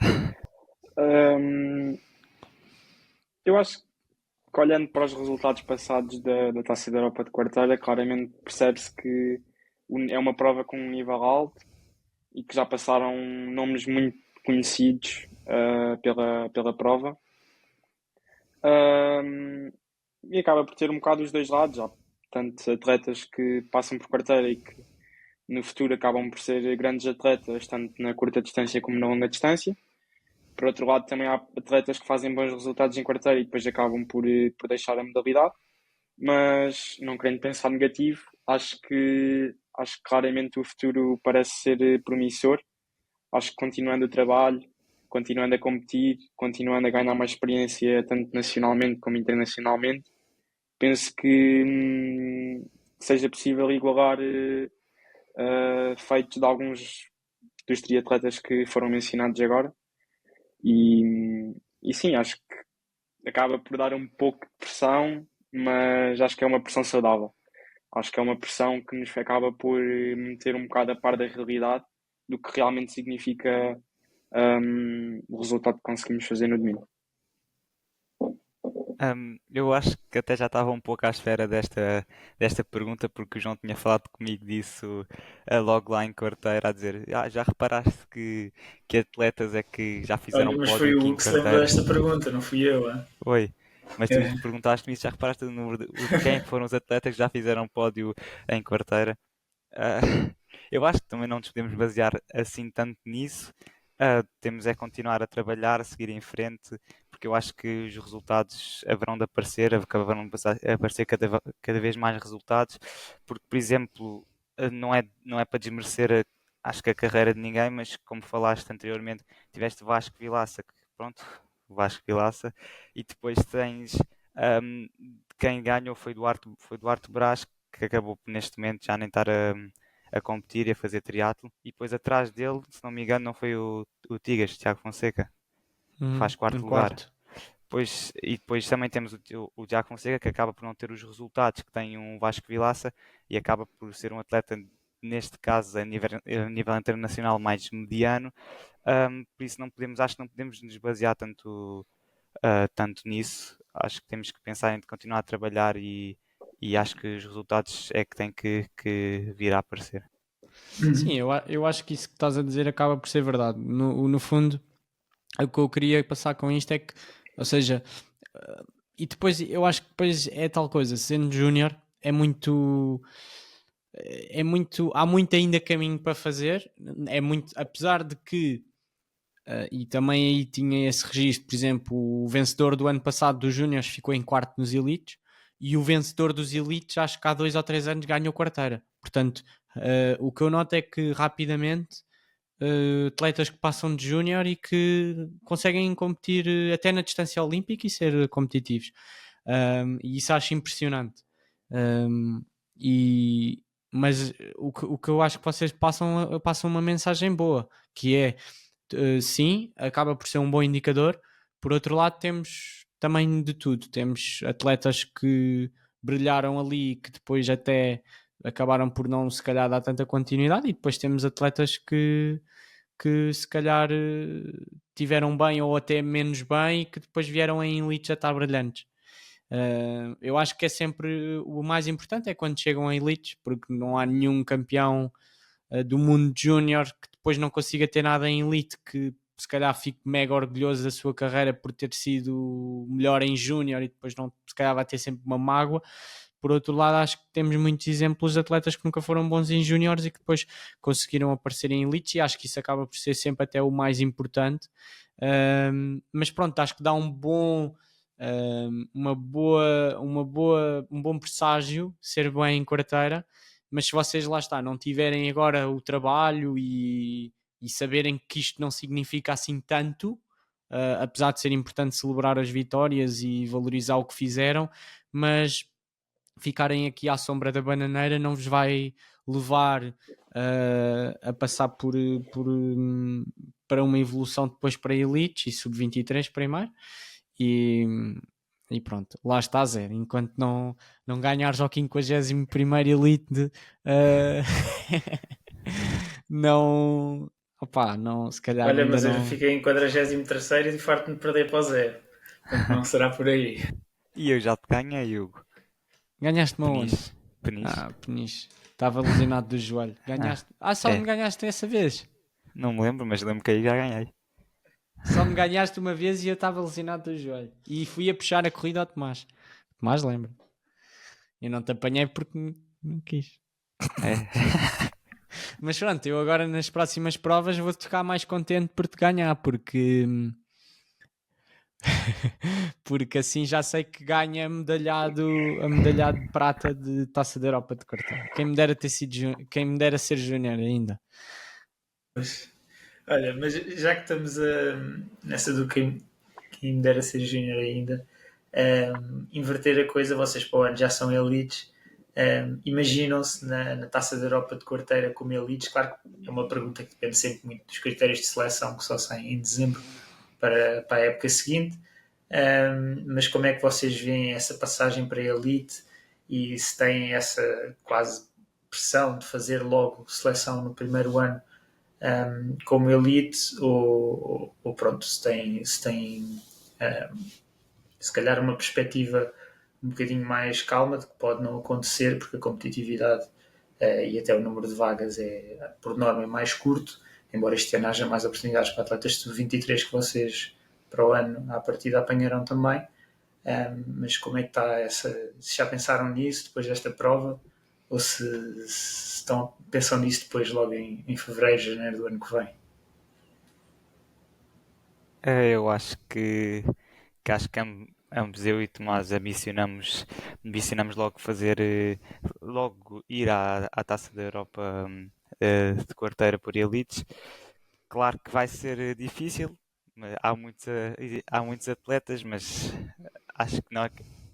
Eu acho que olhando para os resultados passados da Taça da Europa de quarteira, claramente percebe-se que é uma prova com um nível alto e que já passaram nomes muito conhecidos pela prova. E acaba por ter um bocado os dois lados. Há tanto atletas que passam por quarteira e que no futuro acabam por ser grandes atletas, tanto na curta distância como na longa distância. Por outro lado, também há atletas que fazem bons resultados em quarteira e depois acabam por deixar a modalidade. Mas, não querendo pensar negativo, acho que claramente o futuro parece ser promissor. Acho que continuando o trabalho, continuando a competir, continuando a ganhar mais experiência, tanto nacionalmente como internacionalmente, penso que seja possível igualar feitos de alguns dos triatletas que foram mencionados agora. E sim, acho que acaba por dar um pouco de pressão, mas acho que é uma pressão saudável. Acho que é uma pressão que nos acaba por meter um bocado a par da realidade do que realmente significa o resultado que conseguimos fazer no domingo. Eu acho que até já estava um pouco à espera desta pergunta, porque o João tinha falado comigo disso logo lá em quarteira, a dizer: já reparaste que atletas é que já fizeram Olha, mas pódio foi aqui o em que se lembrou quarteira? desta pergunta, não fui eu. Oi, mas tu É. perguntaste-me isso, já reparaste o número de quem foram os atletas que já fizeram pódio em quarteira? Ah, eu acho que também não nos podemos basear assim tanto nisso. Temos é continuar a trabalhar, a seguir em frente, porque eu acho que os resultados haverão de aparecer, acabarão de aparecer cada vez mais resultados, porque, por exemplo, não é para desmerecer acho que a carreira de ninguém, mas como falaste anteriormente, tiveste Vasco Vilaça, que pronto, Vasco Vilaça, e depois tens quem ganhou foi Duarte Braz, que acabou neste momento já nem estar a competir e a fazer triatlo, e depois atrás dele, se não me engano, não foi o Tigas, Tiago Fonseca, que faz quarto lugar. E depois também temos o Tiago Fonseca, que acaba por não ter os resultados que tem um Vasco Vilaça e acaba por ser um atleta, neste caso, a nível internacional mais mediano. Por isso acho que não podemos nos basear tanto nisso. Acho que temos que pensar em continuar a trabalhar e acho que os resultados é que têm que vir a aparecer. Sim, eu acho que isso que estás a dizer acaba por ser verdade. No fundo, o que eu queria passar com isto é que, ou seja, e depois eu acho que depois é tal coisa, sendo júnior há muito ainda caminho para fazer, é muito, apesar de que e também aí tinha esse registro, por exemplo, o vencedor do ano passado dos Júniors ficou em quarto nos Elites e o vencedor dos Elites acho que há 2 ou 3 anos ganhou quarteira. Portanto, o que eu noto é que rapidamente atletas que passam de Júnior e que conseguem competir até na distância olímpica e ser competitivos. E isso acho impressionante. Um, e, mas o que eu acho que vocês passam uma mensagem boa, que é sim, acaba por ser um bom indicador. Por outro lado, temos também de tudo. Temos atletas que brilharam ali, que depois até acabaram por não se calhar dar tanta continuidade, e depois temos atletas que se calhar tiveram bem ou até menos bem e que depois vieram em elites a estar brilhantes. Eu acho que é sempre o mais importante é quando chegam a elites, porque não há nenhum campeão do mundo júnior que depois não consiga ter nada em elite, que se calhar fique mega orgulhoso da sua carreira por ter sido melhor em júnior e depois não, se calhar vai ter sempre uma mágoa. Por outro lado, acho que temos muitos exemplos de atletas que nunca foram bons em júniores e que depois conseguiram aparecer em elites, e acho que isso acaba por ser sempre até o mais importante. Mas pronto, acho que dá um bom presságio ser bem em quarteira. Mas se vocês lá está, não tiverem agora o trabalho e saberem que isto não significa assim tanto, apesar de ser importante celebrar as vitórias e valorizar o que fizeram, mas ficarem aqui à sombra da bananeira não vos vai levar a passar para uma evolução depois para elites e sub-23 primeiro. E pronto, lá está zero. Enquanto não ganhares ao 51º Elite, não, opá, não, se calhar Olha, ainda mas eu não. já fiquei em 43º e farto-me de perder para o zero. Portanto, não será por aí. E eu já te ganhei, Hugo. Ganhaste-me aonde? Peniche. Peniche. Peniche. Estava lesionado do joelho. Ganhaste. Só me É. ganhaste essa vez. Não me lembro, mas lembro que aí já ganhei. Só me ganhaste uma vez e eu estava lesionado do joelho. E fui a puxar a corrida ao Tomás. Tomás lembra. Eu não te apanhei porque não quis. É. Mas pronto, eu agora nas próximas provas vou-te ficar mais contente por te ganhar, porque porque assim já sei que ganha a medalhada de prata de Taça da Europa de quarteira. Quem me dera quem me dera ser júnior ainda. Olha, mas já que estamos nessa do quem me dera ser júnior ainda, inverter a coisa, vocês para o ano já são elites. Imaginam-se na Taça da Europa de quarteira como elites? Claro que é uma pergunta que depende sempre muito dos critérios de seleção que só saem em dezembro para a época seguinte. Mas como é que vocês veem essa passagem para a elite e se têm essa quase pressão de fazer logo seleção no primeiro ano como elite ou pronto, se tem se calhar uma perspectiva um bocadinho mais calma de que pode não acontecer porque a competitividade e até o número de vagas é por norma mais curto, embora este ano haja mais oportunidades para atletas sub-23 que vocês para o ano à partida apanharão também. Mas como é que está se já pensaram nisso depois desta prova ou se pensam nisso depois logo em fevereiro, janeiro do ano que vem? Eu acho que ambos eu e Tomás ambicionamos logo logo ir à Taça da Europa de quarteira por elites. Claro que vai ser difícil, há muitos atletas, mas acho que não,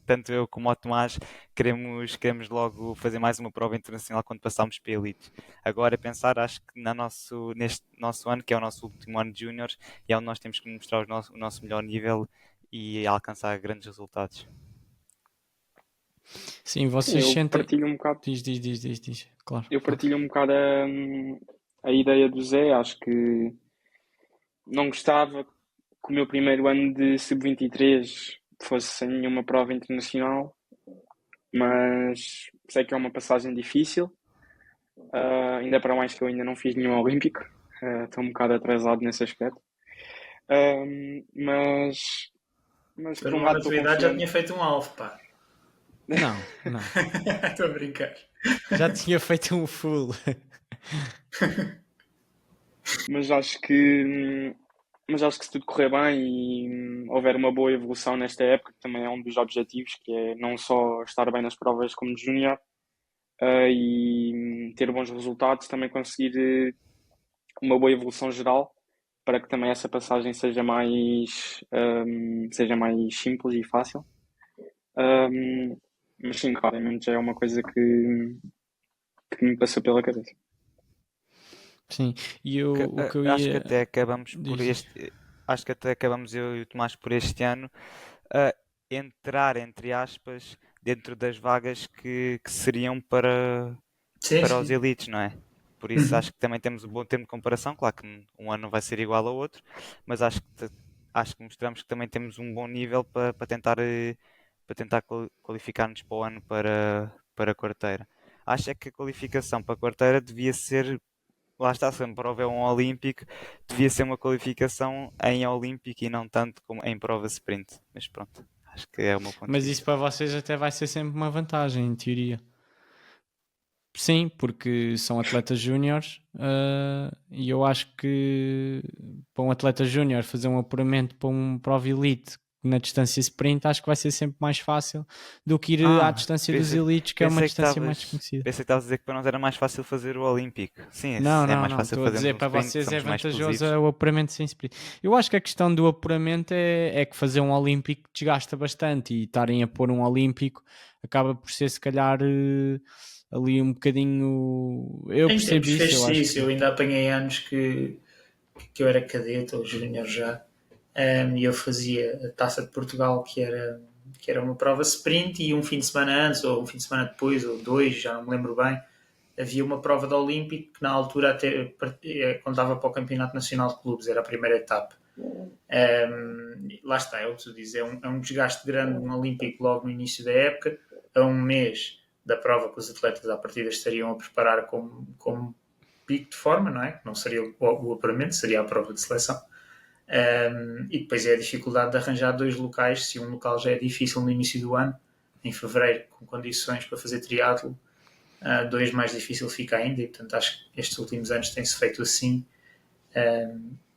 tanto eu como o Tomás queremos logo fazer mais uma prova internacional quando passarmos para a elite. Agora pensar, acho que neste nosso ano, que é o nosso último ano de júniores, é onde nós temos que mostrar o nosso melhor nível e alcançar grandes resultados. Sim, vocês Eu sentem. partilho um bocado, Diz, claro. eu partilho um bocado a ideia do Zé. Acho que não gostava que o meu primeiro ano de sub-23 fosse sem nenhuma prova internacional, mas sei que é uma passagem difícil. Ainda para mais que eu ainda não fiz nenhum olímpico, estou um bocado atrasado nesse aspecto. Mas Mas Para por um uma lado estou maturidade já confiante. tinha feito um alvo, pá. Não. Estou a brincar. Já tinha feito um full. Mas acho que, mas acho que se tudo correr bem e houver uma boa evolução nesta época, que também é um dos objetivos, que é não só estar bem nas provas como júnior, e ter bons resultados, também conseguir uma boa evolução geral, para que também essa passagem seja mais simples e fácil. Um, mas sim, claramente já é uma coisa que me passou pela cabeça. Sim. E o que eu Acho que ia. até acabamos por Diz. acho que até acabamos eu e o Tomás por este ano a entrar, entre aspas, dentro das vagas que seriam Sim, para os sim. elites, não é? Por isso acho que também temos um bom termo de comparação. Claro que um ano não vai ser igual ao outro, mas acho que mostramos que também temos um bom nível para tentar qualificar-nos para o ano para a quarteira. Acho é que a qualificação para a quarteira devia ser, lá está, se a prova é um olímpico, devia ser uma qualificação em olímpico e não tanto como em prova sprint. Mas pronto, acho que é o meu ponto de Mas isso vista. para vocês até vai ser sempre uma vantagem, em teoria. Sim, porque são atletas júniores, e eu acho que para um atleta júnior fazer um apuramento para um prova elite na distância sprint, acho que vai ser sempre mais fácil do que ir à distância dos elites, que é uma distância mais desconhecida. Pensei que estavas a dizer que para nós era mais fácil fazer o olímpico. Sim, Não, é não, mais não. fácil Estou a fazermos dizer um para sprint, vocês é somos mais vantajoso explosivos. o apuramento sem sprint. Eu acho que a questão do apuramento é que fazer um olímpico desgasta bastante e estarem a pôr um olímpico acaba por ser se calhar ali um bocadinho. Eu Em percebo tempos isso, eu fez-se acho isso. que. Eu ainda apanhei anos que eu era cadete ou júnior já. E eu fazia a Taça de Portugal, que era uma prova sprint, e um fim de semana antes, ou um fim de semana depois, ou dois, já não me lembro bem, havia uma prova de Olímpico que na altura até contava para o Campeonato Nacional de Clubes, era a primeira etapa. Lá está, é o que tu dizes, é um desgaste grande no Olímpico logo no início da época, a um mês da prova que os atletas à partida estariam a preparar como pico de forma, não é? Não seria o apuramento, seria a prova de seleção. E depois é a dificuldade de arranjar dois locais. Se um local já é difícil no início do ano, em fevereiro, com condições para fazer triatlo, dois mais difícil fica ainda, e portanto acho que estes últimos anos tem-se feito assim.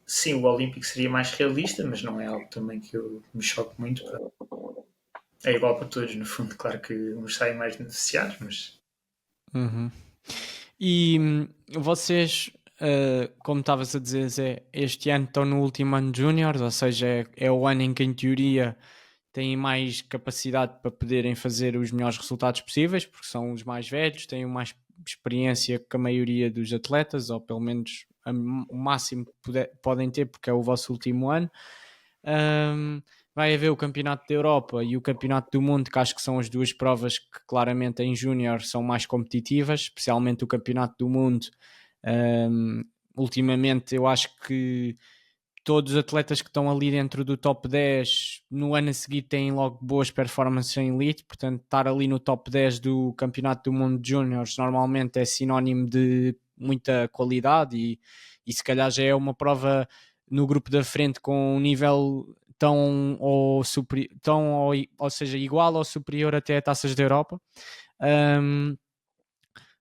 Sim, o Olímpico seria mais realista, mas não é algo também que eu me choque muito. É igual para todos, no fundo. Claro que uns saem mais beneficiados, mas Uhum. E vocês, como estavas a dizer, Zé, este ano estão no último ano de júniores, ou seja, é o ano em que, em teoria, têm mais capacidade para poderem fazer os melhores resultados possíveis, porque são os mais velhos, têm mais experiência que a maioria dos atletas, ou pelo menos o máximo que podem ter, porque é o vosso último ano. Vai haver o Campeonato da Europa e o Campeonato do Mundo, que acho que são as duas provas que claramente em júnior são mais competitivas, especialmente o Campeonato do Mundo. Ultimamente eu acho que todos os atletas que estão ali dentro do top 10 no ano a seguir têm logo boas performances em elite, portanto estar ali no top 10 do Campeonato do Mundo de Júniores normalmente é sinónimo de muita qualidade e se calhar já é uma prova no grupo da frente com um nível tão ou seja, igual ou superior até a Taças da Europa.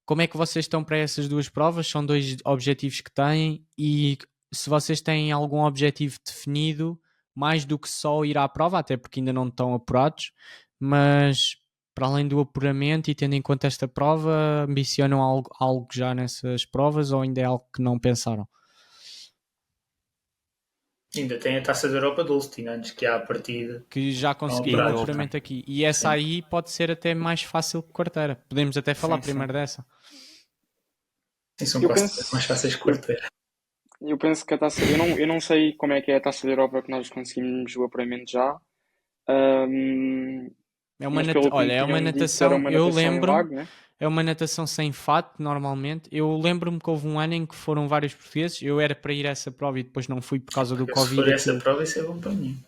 Como é que vocês estão para essas duas provas? São dois objetivos que têm, e se vocês têm algum objetivo definido, mais do que só ir à prova, até porque ainda não estão apurados, mas para além do apuramento e tendo em conta esta prova, ambicionam algo já nessas provas ou ainda é algo que não pensaram? ainda tem a Taça da Europa de Ulstein, antes que há a partida. Que já conseguiram o apurados, não é? apuramento aqui. E essa aí pode ser até mais fácil que quarteira. Podemos até falar Sim, primeiro dessa. Sim, são Eu quase penso, mais fáceis que quarteira. eu penso que a taça. Eu não sei como é que é a taça da Europa que nós conseguimos o apuramento já. É uma Mas pelo que me Olha, é uma tinham dito, era natação, uma eu natação em lembro-me, lago, né? é uma natação sem fato, normalmente. Eu lembro-me que houve um ano em que foram vários portugueses. Eu era para ir a essa prova e depois não fui por causa do Se for Covid. essa prova, isso é bom para mim.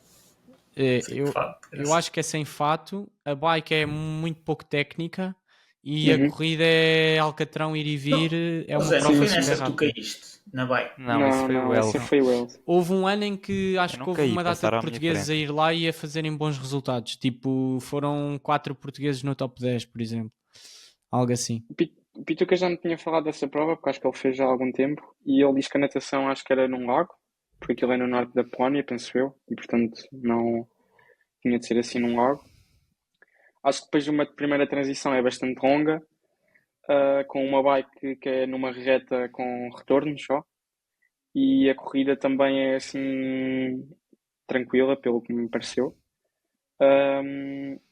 Eu acho que é sem fato. A bike é muito pouco técnica e a Uhum. corrida é alcatrão, ir e vir. É uma Zé, não prova foi super nessa que tu rápida. caíste. na bike. Não, isso foi o não, essa Elf. foi o Elf. Houve um ano em que acho Eu que não houve caí, uma data passaram de à minha portugueses a frente. ir lá e a fazerem bons resultados. Tipo, foram 4 portugueses no top 10, por exemplo. Algo assim. O Pituca já me tinha falado dessa prova, porque acho que ele fez já há algum tempo, e ele disse que a natação acho que era num lago, porque aquilo é no norte da Polónia, penso eu, e portanto não tinha de ser assim num lago. Acho que depois de uma primeira transição é bastante longa, com uma bike que é numa reta com retornos só, e a corrida também é assim tranquila, pelo que me pareceu.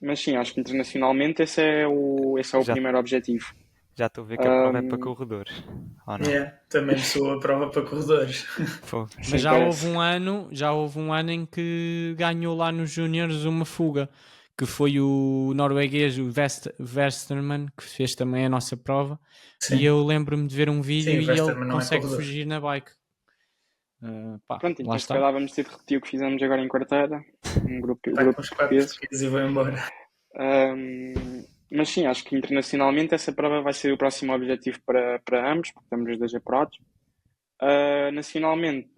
Mas sim, acho que internacionalmente esse é o Já primeiro objetivo. já estou a ver que a prova é para corredores. Ou não? Também sou a prova para corredores. Fogo. Mas Sim, já parece. houve um ano em que ganhou lá nos Júniors uma fuga, que foi o norueguês, o Westerman, que fez também a nossa prova. Sim. E eu lembro-me de ver um vídeo Sim, o e ele Westerman não é consegue corredor. fugir na bike. Pronto, Lá então se está. calhar vamos ter de repetir o que fizemos agora em quarteira, um grupo, Vai grupo com os de 4 portugueses. portugueses e vou embora. Mas sim, acho que internacionalmente essa prova vai ser o próximo objetivo para ambos, porque estamos os dois apurados. Nacionalmente,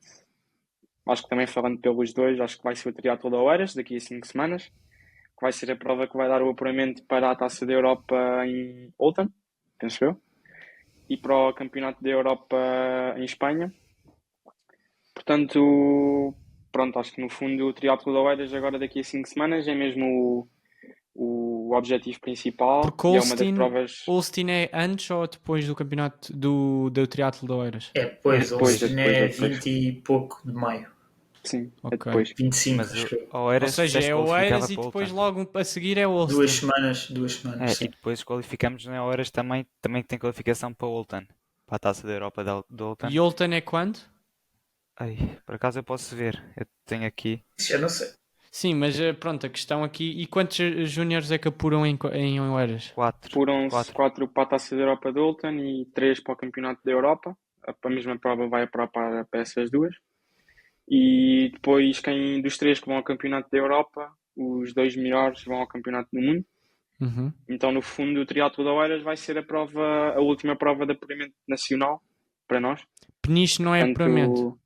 acho que também falando pelos dois, acho que vai ser o Triatlo de Oeiras daqui a 5 semanas, que vai ser a prova que vai dar o apuramento para a Taça da Europa em Olten, penso eu, e para o Campeonato da Europa em Espanha. Portanto, pronto, acho que no fundo o Triatlo de Oeiras agora daqui a 5 semanas é mesmo o objetivo principal Porque e é uma das provas. Holstein é antes ou depois do campeonato do Triatlo de Oeiras? É depois, É o depois, Austin é é depois. 20 e pouco de maio. Sim, é Ok. depois. 25, Mas acho eu. o Ou Oeiras seja, disseste é que qualificava Oeiras e para depois Olten. logo a seguir é o Duas Holstein. semanas, sim. E depois qualificamos na Oeiras também tem qualificação para Olten. Para a Taça da Europa do Olten. E Holten é quando? Ai, por acaso eu posso ver. Eu tenho aqui. Isso já não sei. Sim, mas pronto, a questão aqui. E quantos júniores é que apuram em Oeiras? 4. Apuram-se 4 para a Taça da Europa de Olten e 3 para o Campeonato da Europa. A mesma prova vai para essas duas. E depois, quem dos 3 que vão ao Campeonato da Europa, os 2 melhores vão ao Campeonato do Mundo. Uhum. Então, no fundo, o Triatlo da Oeiras vai ser a última prova de apuramento nacional para nós. Peniche não é apuramento.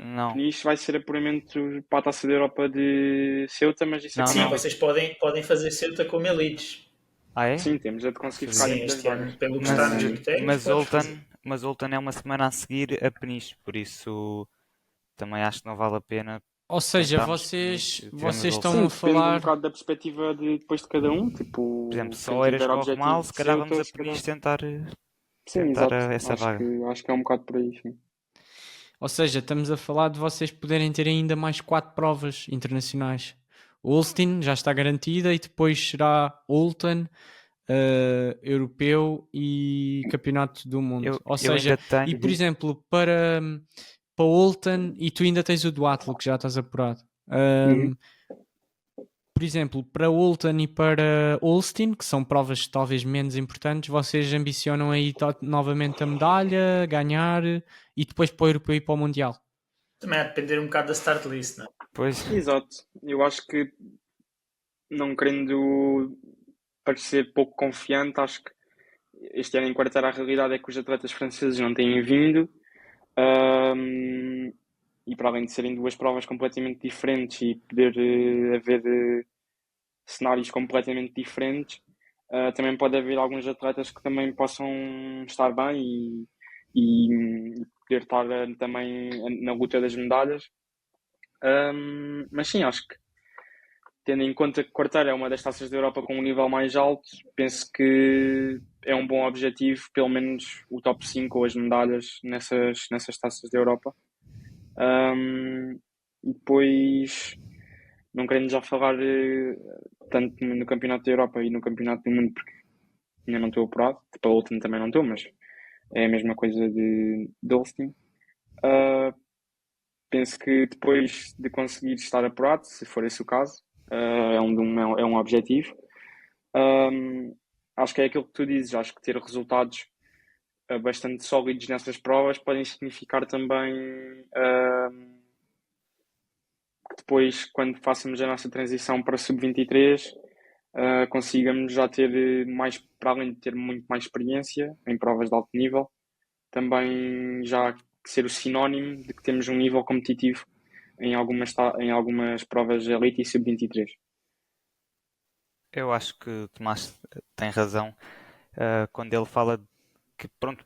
Não. Peniche vai ser apuramento para a Taça da Europa de Ceuta, mas isso Não, Sim, não. vocês podem fazer Ceuta como elites. Ah, é? Sim, temos a de conseguir ficar Sim, entre as este ano, vagas. pelo que está nos critérios, Mas podes fazer. Olten é uma semana a seguir a Peniche, por isso também acho que não vale a pena. Ou seja, tentarmos vocês Peniche, tivemos estão Sim, a depende um falar. bocado da perspectiva depois de cada um. Tipo, Por exemplo, se quem o Oeiras tiver corre objetivo mal, de se calhar vamos Ceuta, a se calhar. Peniche tentar Sim, exato. essa vaga. Acho que é um bocado por aí, sim. Ou seja, estamos a falar de vocês poderem ter ainda mais 4 provas internacionais. Holstein já está garantida e depois será Olten, Europeu e Campeonato do Mundo. Ou Eu seja, ainda tenho. e por exemplo, para Olten, e tu ainda tens o duatlo que já estás apurado. Por exemplo, para Olten e para Holstein, que são provas talvez menos importantes, vocês ambicionam aí novamente a medalha, ganhar e depois para o Europeu e para o Mundial. Também há de depender um bocado da start list, não é? Pois, Exato. Eu acho que, não querendo parecer pouco confiante, acho que este ano em quarta a realidade é que os atletas franceses não têm vindo. E para além de serem duas provas completamente diferentes e poder haver cenários completamente diferentes, também pode haver alguns atletas que também possam estar bem e poder estar também na luta das medalhas. Mas sim, acho que tendo em conta que Quarteira é uma das taças da Europa com um nível mais alto, penso que é um bom objetivo, pelo menos o top 5 ou as medalhas nessas taças da Europa. E depois, não querendo já falar tanto no Campeonato da Europa e no Campeonato do Mundo, porque ainda não estou apurado, para o último também não estou, mas é a mesma coisa de Holstein. Penso que depois de conseguir estar apurado, se for esse o caso, é um objetivo. Acho que é aquilo que tu dizes, acho que ter resultados bastante sólidos nessas provas podem significar também que depois, quando façamos a nossa transição para sub-23, consigamos já ter mais, para além de ter muito mais experiência em provas de alto nível, também já ser o sinónimo de que temos um nível competitivo em algumas provas Elite e Sub-23. Eu acho que o Tomás tem razão quando ele fala que, pronto,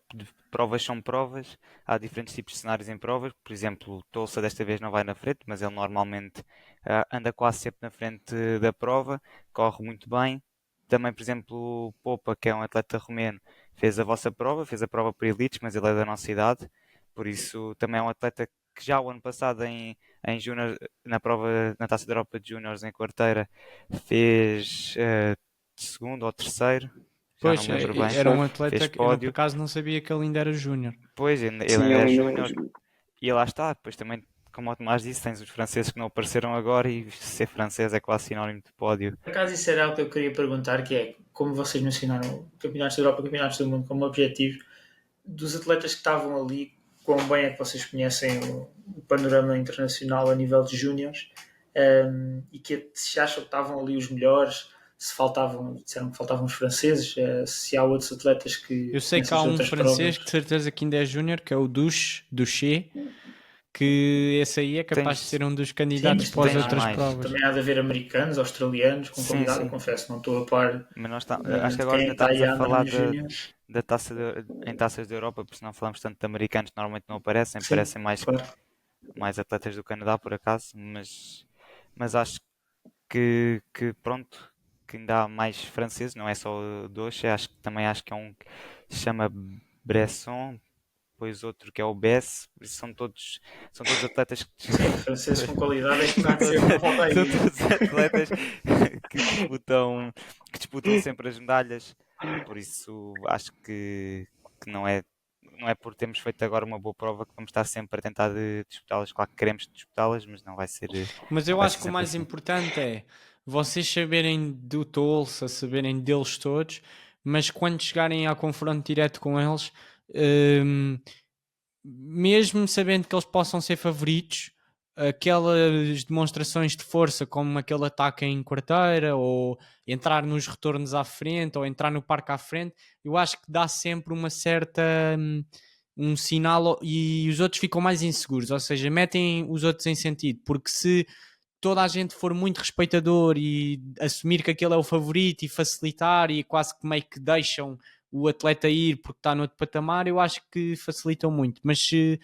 provas são provas, há diferentes tipos de cenários em provas. Por exemplo, o Tolsa desta vez não vai na frente, mas ele normalmente anda quase sempre na frente da prova, corre muito bem. Também, por exemplo, o Popa, que é um atleta romeno, fez a vossa prova, fez a prova por elites, mas ele é da nossa idade, por isso também é um atleta que já o ano passado em júnior, na prova na Taça da Europa de Júniores em quarteira, fez segundo ou terceiro, já não Pois, me lembro bem, era um fez atleta que eu por pódio. acaso não sabia que ele ainda era júnior. Pois, ele Sim, é ele júnior ainda... e lá está. Depois também, como o Tomás disse, tens os franceses que não apareceram agora e ser francês é quase sinónimo de pódio. Por acaso isso era algo que eu queria perguntar, que é, como vocês mencionaram Campeonatos da Europa e Campeonatos do Mundo como objetivo, dos atletas que estavam ali, quão bem é que vocês conhecem o panorama internacional a nível de júniores, e que se acham que estavam ali os melhores, se faltavam, disseram que faltavam os franceses, se há outros atletas que Eu sei que há nessas um outras francês que provas. de certeza que ainda é júnior, que é o Duché, que esse aí é capaz de Tens, ser um dos Sim, candidatos mas para as tens outras mais. provas. também há de haver americanos, australianos com Sim, qualidade. Eu sim. confesso, não estou a par Mas acho que de agora quem é ainda que está estamos aí a a andar falar nos júniores. da em taças da Europa, porque se não falamos tanto de americanos, normalmente não aparecem, Sim, aparecem claro. mais atletas do Canadá, por acaso, mas acho que pronto, que ainda há mais franceses, não é só o Doce, também acho que é um que se chama Bresson, depois outro que é o Bess, por isso são todos atletas que Sim, franceses com qualidade é que há de ser, não falta aí. são todos atletas que disputam sempre as medalhas, por isso acho que não é por termos feito agora uma boa prova que vamos estar sempre a tentar de disputá-las. Claro que queremos disputá-las, mas Mas não eu vai acho ser que o sempre mais assim. importante é vocês saberem do Tulsa, saberem deles todos, mas quando chegarem a confronto direto com eles, hum, mesmo sabendo que eles possam ser favoritos, aquelas demonstrações de força, como aquele ataque em quarteira, ou entrar nos retornos à frente, ou entrar no parque à frente, eu acho que dá sempre uma certa. Um sinal e os outros ficam mais inseguros, ou seja, metem os outros em sentido, porque se toda a gente for muito respeitador e assumir que aquele é o favorito e facilitar e quase que meio que deixam o atleta ir porque está no outro patamar, eu acho que facilitam muito. Mas se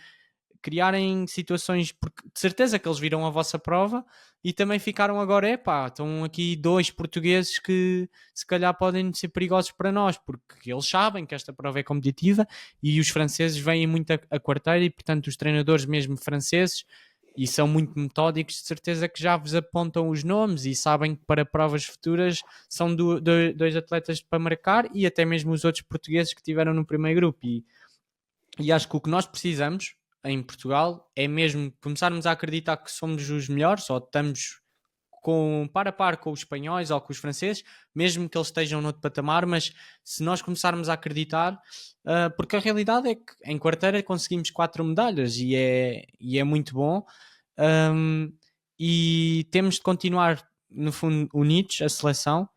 criarem situações, porque de certeza que eles viram a vossa prova e também ficaram agora, epá, estão aqui dois portugueses que se calhar podem ser perigosos para nós, porque eles sabem que esta prova é competitiva e os franceses vêm muito a quarteira e portanto os treinadores mesmo franceses e são muito metódicos, de certeza que já vos apontam os nomes e sabem que para provas futuras são dois atletas para marcar e até mesmo os outros portugueses que tiveram no primeiro grupo. E acho que o que nós precisamos em Portugal é mesmo começarmos a acreditar que somos os melhores ou estamos par a par com os espanhóis ou com os franceses, mesmo que eles estejam noutro patamar, mas se nós começarmos a acreditar, porque a realidade é que em quarteira conseguimos 4 medalhas e é muito bom, e temos de continuar, no fundo, unidos, a seleção,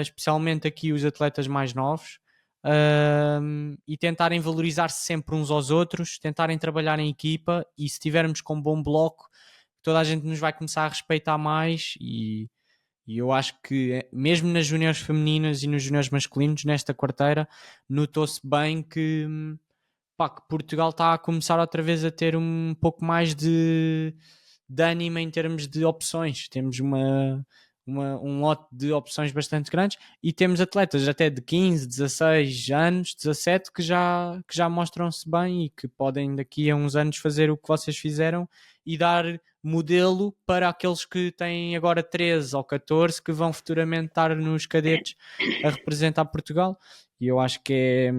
especialmente aqui os atletas mais novos, e tentarem valorizar-se sempre uns aos outros, tentarem trabalhar em equipa e se tivermos com um bom bloco, toda a gente nos vai começar a respeitar mais e eu acho que mesmo nas juniores femininas e nos juniores masculinos, nesta quarteira, notou-se bem que Portugal está a começar outra vez a ter um pouco mais de ânimo em termos de opções. Temos um lote de opções bastante grandes e temos atletas até de 15, 16 anos, 17 que já mostram-se bem e que podem daqui a uns anos fazer o que vocês fizeram e dar modelo para aqueles que têm agora 13 ou 14 que vão futuramente estar nos cadetes a representar Portugal e eu acho que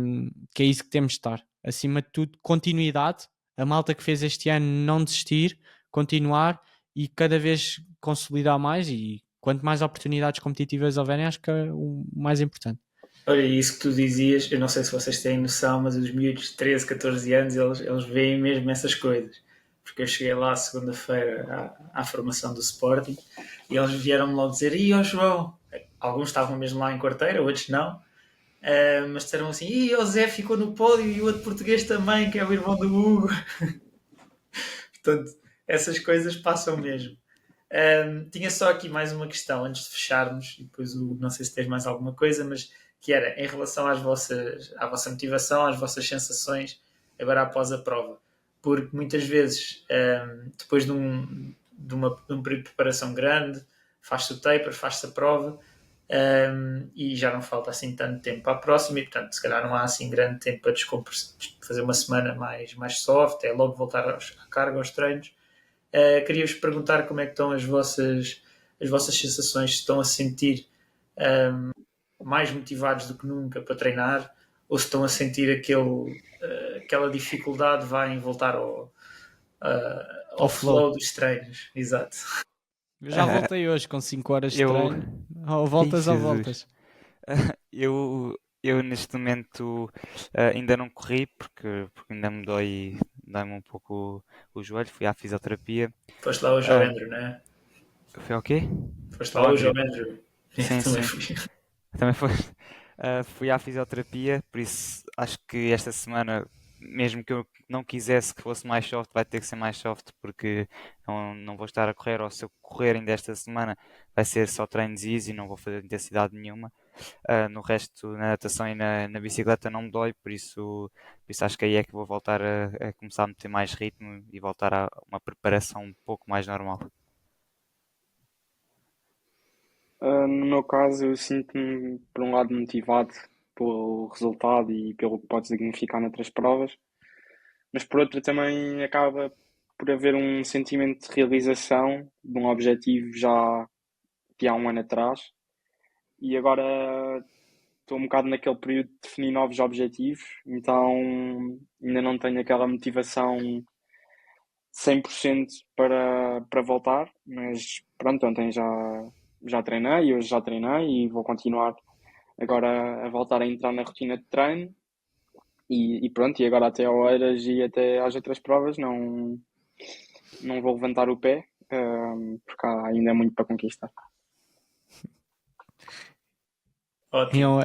é isso que temos de estar. Acima de tudo, continuidade. A malta que fez este ano não desistir, continuar e cada vez consolidar mais e quanto mais oportunidades competitivas houverem, acho que é o mais importante. Olha, isso que tu dizias, eu não sei se vocês têm noção, mas os miúdos de 13, 14 anos, eles veem mesmo essas coisas. Porque eu cheguei lá segunda-feira à formação do Sporting e eles vieram-me logo dizer: "Ih, ó João", alguns estavam mesmo lá em quarteira, outros não, Mas disseram assim, e o Zé ficou no pódio e o outro português também, que é o irmão do Hugo. Portanto, essas coisas passam mesmo. Tinha só aqui mais uma questão antes de fecharmos, e depois não sei se tens mais alguma coisa, mas que era em relação à vossa motivação, às vossas sensações agora após a prova. Porque muitas vezes, depois de um período de preparação grande, faz-se o taper, faz-se a prova, e já não falta assim tanto tempo para a próxima, e portanto, se calhar não há assim grande tempo para fazer uma semana mais soft, é logo voltar à carga, aos treinos. Queria-vos perguntar como é que estão as vossas sensações, se estão a sentir mais motivados do que nunca para treinar, ou se estão a sentir aquela dificuldade em voltar ao flow dos treinos. Exato. Eu já voltei hoje com 5 horas de Eu- treino. Ou voltas ou Jesus. voltas. Eu neste momento ainda não corri porque ainda dói-me um pouco o joelho. Fui à fisioterapia. Foste lá hoje ao Andrew, não é? Foi ao quê? Foste lá hoje ao Andrew. Sim, Também sim. fui. Também foi. Fui à fisioterapia, por isso acho que esta semana, mesmo que eu não quisesse que fosse mais soft, vai ter que ser mais soft, porque não vou estar a correr, ou se eu correr ainda esta semana, vai ser só treinos easy, não vou fazer intensidade nenhuma. No resto, na natação e na bicicleta não me dói, por isso acho que aí é que vou voltar a começar a meter mais ritmo e voltar a uma preparação um pouco mais normal. No meu caso, eu sinto-me, por um lado, motivado pelo resultado e pelo que pode significar noutras provas, mas por outro também acaba por haver um sentimento de realização de um objetivo já de há um ano atrás, e agora estou um bocado naquele período de definir novos objetivos, então ainda não tenho aquela motivação 100% para voltar, mas pronto, ontem já treinei, hoje já treinei e vou continuar agora a voltar a entrar na rotina de treino e pronto, e agora até ao Oeiras e até às outras provas não vou levantar o pé, porque há ainda muito para conquistar. Ótimo. Eu,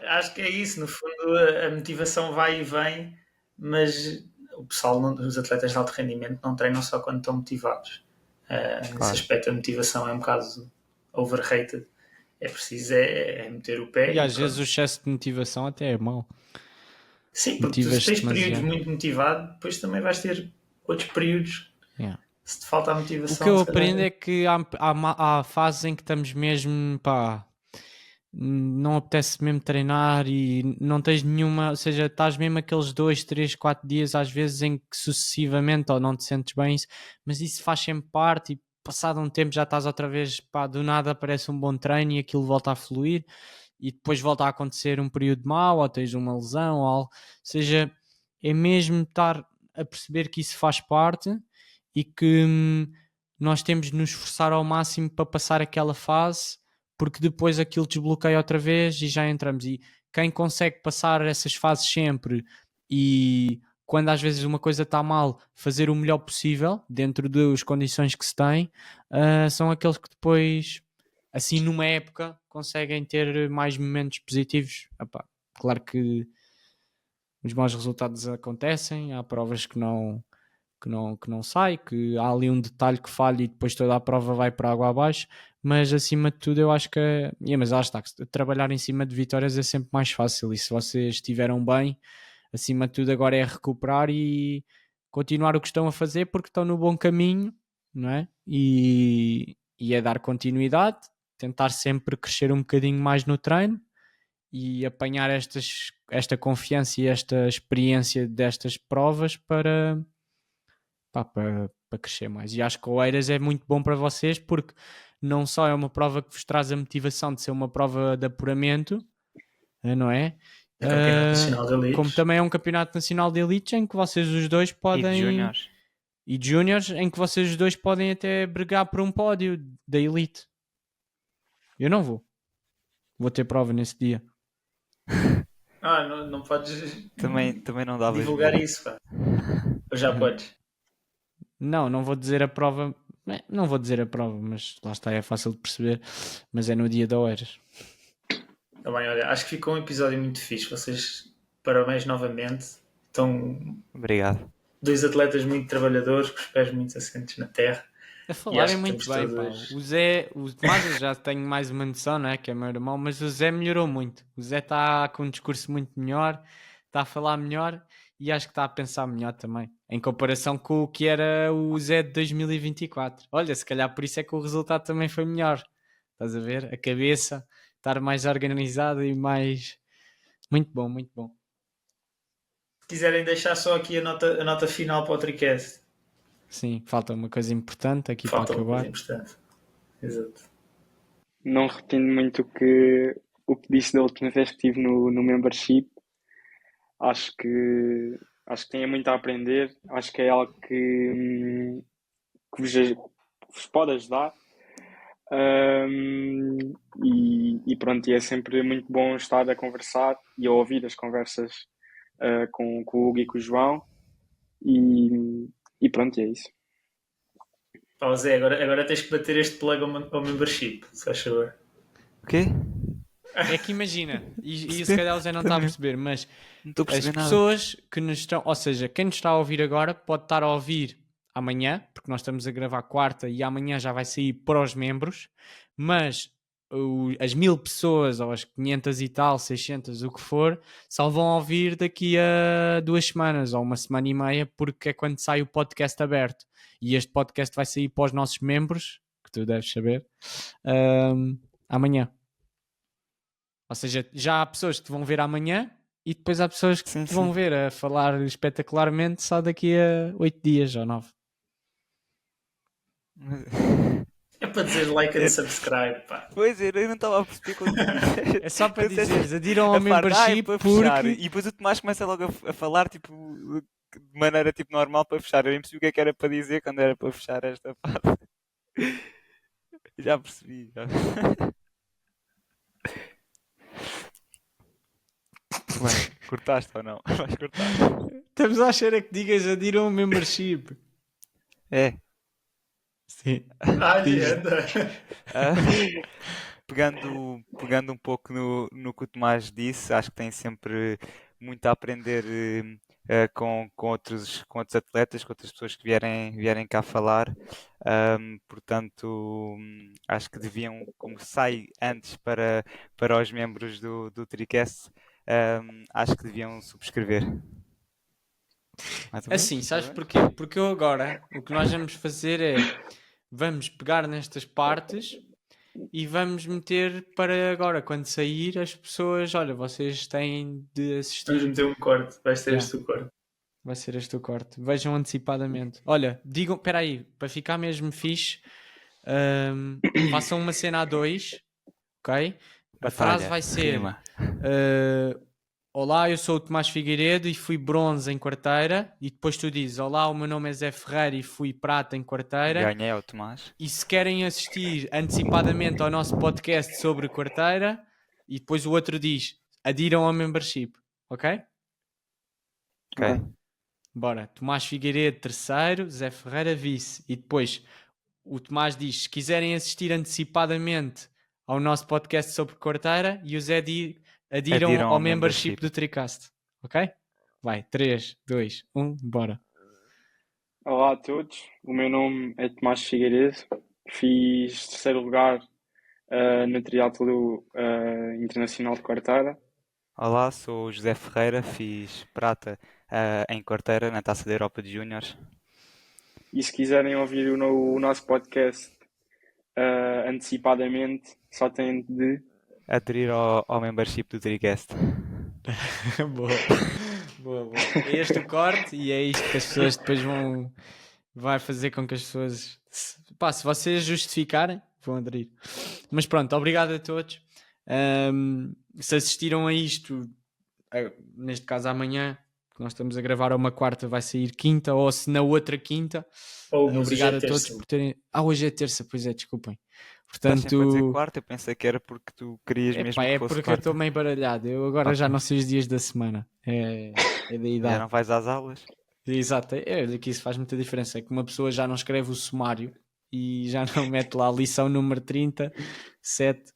Acho que é isso, no fundo a motivação vai e vem, mas o pessoal, os atletas de alto rendimento não treinam só quando estão motivados. Nesse Claro. aspecto a motivação é um bocado overrated. É preciso meter o pé e às pronto. vezes o excesso de motivação até é mau. Sim, porque se motivas-te tens períodos demasiado. muito motivado, depois também vais ter outros períodos. Yeah. Se te falta a O motivação, que eu se calhar- aprendo é que há fases em que estamos mesmo, pá, não apetece mesmo treinar e não tens nenhuma, ou seja, estás mesmo aqueles 2, 3, 4 dias às vezes em que sucessivamente ou não te sentes bem, mas isso faz sempre parte e passado um tempo já estás outra vez, pá, do nada aparece um bom treino e aquilo volta a fluir e depois volta a acontecer um período mau ou tens uma lesão ou algo, ou seja, é mesmo estar a perceber que isso faz parte e que nós temos de nos esforçar ao máximo para passar aquela fase, porque depois aquilo desbloqueia outra vez e já entramos. E quem consegue passar essas fases sempre e quando às vezes uma coisa está mal, fazer o melhor possível dentro das condições que se tem, são aqueles que depois, assim numa época, conseguem ter mais momentos positivos. Epá, claro que os maus resultados acontecem, há provas que não sai, que há ali um detalhe que falha e depois toda a prova vai para água abaixo, mas acima de tudo eu acho que mas lá está, trabalhar em cima de vitórias é sempre mais fácil e se vocês estiveram bem, acima de tudo agora é recuperar e continuar o que estão a fazer porque estão no bom caminho, não é? E é dar continuidade, tentar sempre crescer um bocadinho mais no treino e apanhar esta confiança e esta experiência destas provas para crescer mais. E acho que o Oeiras é muito bom para vocês porque não só é uma prova que vos traz a motivação de ser uma prova de apuramento, não é? É o Campeonato Nacional de Elites. Como também é um campeonato nacional de elites em que vocês os dois E de podem... júniores. E de júniores em que vocês os dois podem até brigar por um pódio da elite. Eu não vou. Vou ter prova nesse dia. Não podes Também não dava divulgar isso, pá. Ou já podes? Não vou dizer a prova. Não vou dizer a prova, mas lá está, é fácil de perceber. Mas é no dia da Oeiras. Tá bem, olha, acho que ficou um episódio muito fixe. Vocês, parabéns novamente. Estão Obrigado. dois atletas muito trabalhadores, com os pés muito assentes na terra. A E falarem acho que muito estamos bem, pá. todos... O Tomás eu já tenho mais uma noção, né? Que é meu irmão, mas o Zé melhorou muito. O Zé está com um discurso muito melhor, está a falar melhor e acho que está a pensar melhor também. Em comparação com o que era o Zé de 2024. Olha, se calhar por isso é que o resultado também foi melhor. Estás a ver? A cabeça, estar mais organizada e mais. Muito bom, muito bom. Se quiserem deixar só aqui a nota final para o TriCast. Sim, falta uma coisa importante aqui Falta para uma coisa acabar. importante. Exato. Não repetindo muito o que disse da última vez que estive no membership, acho acho que tenho muito a aprender, acho que é algo que vos pode ajudar. E pronto, e é sempre muito bom estar a conversar e a ouvir as conversas com o Hugo e com o João. E pronto, e é isso. Pá, Zé, agora tens que bater este plug ao membership, se faz favor. O quê? É que imagina, e se calhar o Zé não está a perceber, mas Não estou a as perceber nada. pessoas que nos estão, ou seja, quem nos está a ouvir agora pode estar a ouvir amanhã, porque nós estamos a gravar quarta e amanhã já vai sair para os membros, mas as 1000 pessoas ou as 500 e tal, 600, o que for, só vão ouvir daqui a 2 semanas ou uma semana e meia, porque é quando sai o podcast aberto. E este podcast vai sair para os nossos membros, que tu deves saber, amanhã. Ou seja, já há pessoas que te vão ver amanhã e depois há pessoas que te vão ver a falar espetacularmente só daqui a 8 dias ou 9. É para dizer like and subscribe, pá. Pois é, eu não estava a perceber quando tu disseste. É só para Eu disseste- dizeres, adiram a ao falar, membership para fechar. porque... E depois o Tomás começa logo a falar tipo, de maneira tipo, normal para fechar. Eu nem percebi o que era para dizer quando era para fechar esta parte. Já percebi. Já. Bem, cortaste ou não? Vais cortar. Estamos à espera que digas adiram ao membership. É. Sim. Anda. Ah, pegando um pouco no que o Tomás disse, acho que tem sempre muito a aprender com outros atletas, com outras pessoas que vierem cá falar. Portanto, acho que deviam, como sai antes para os membros do TriCast, acho que deviam subscrever. Mais ou menos? Assim, sabes porquê? Porque eu agora, o que nós vamos fazer é, vamos pegar nestas partes e vamos meter para agora, quando sair, as pessoas, olha, vocês têm de Vamos assistir. meter um corte, vai ser Yeah. este o corte. Vai ser este o corte. Vejam antecipadamente. Olha, digam, espera aí, para ficar mesmo fixe, façam uma cena a 2, ok? A frase vai ser: rima. olá, eu sou o Tomás Figueiredo e fui bronze em quarteira. E depois tu dizes: olá, o meu nome é Zé Ferreira e fui prata em quarteira. Ganhei ao Tomás. E se querem assistir antecipadamente ao nosso podcast sobre quarteira, e depois o outro diz: adiram ao membership, ok? Ok. Bora, Tomás Figueiredo terceiro, Zé Ferreira vice. E depois o Tomás diz: se quiserem assistir antecipadamente ao nosso podcast sobre quarteira, e o Zé adiram ao membership do Tricast, ok? Vai, 3, 2, 1, bora. Olá a todos, o meu nome é Tomás Figueiredo, fiz terceiro lugar no triatlo internacional de quarteira. Olá, sou o José Ferreira, fiz prata em quarteira na Taça da Europa de Júniores. E se quiserem ouvir o nosso podcast antecipadamente, só têm de Aderir ao membership do TriCast. Boa. É este o corte e é isto que as pessoas depois vai fazer com que as pessoas, se vocês justificarem, vão aderir. Mas pronto, obrigado a todos. Se assistiram a isto, neste caso amanhã, que nós estamos a gravar a uma quarta, vai sair quinta, ou se na outra quinta, obrigado a todos por terem... hoje é terça, pois é, desculpem. Estás sempre a dizer Portanto, quarta, eu pensei que era porque tu querias mesmo é que fosse porque eu quarta. estou meio baralhado. Eu agora já não sei os dias da semana. É da Já idade. não vais às aulas? Exato, que isso faz muita diferença. É que uma pessoa já não escreve o sumário e já não mete lá a lição número 37.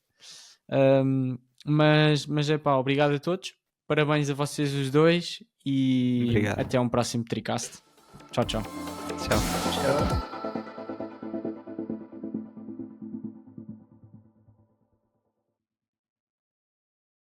Mas é pá, obrigado a todos. Parabéns a vocês os dois e Obrigado. até um próximo Tricast. Tchau, tchau. Tchau. Tchau.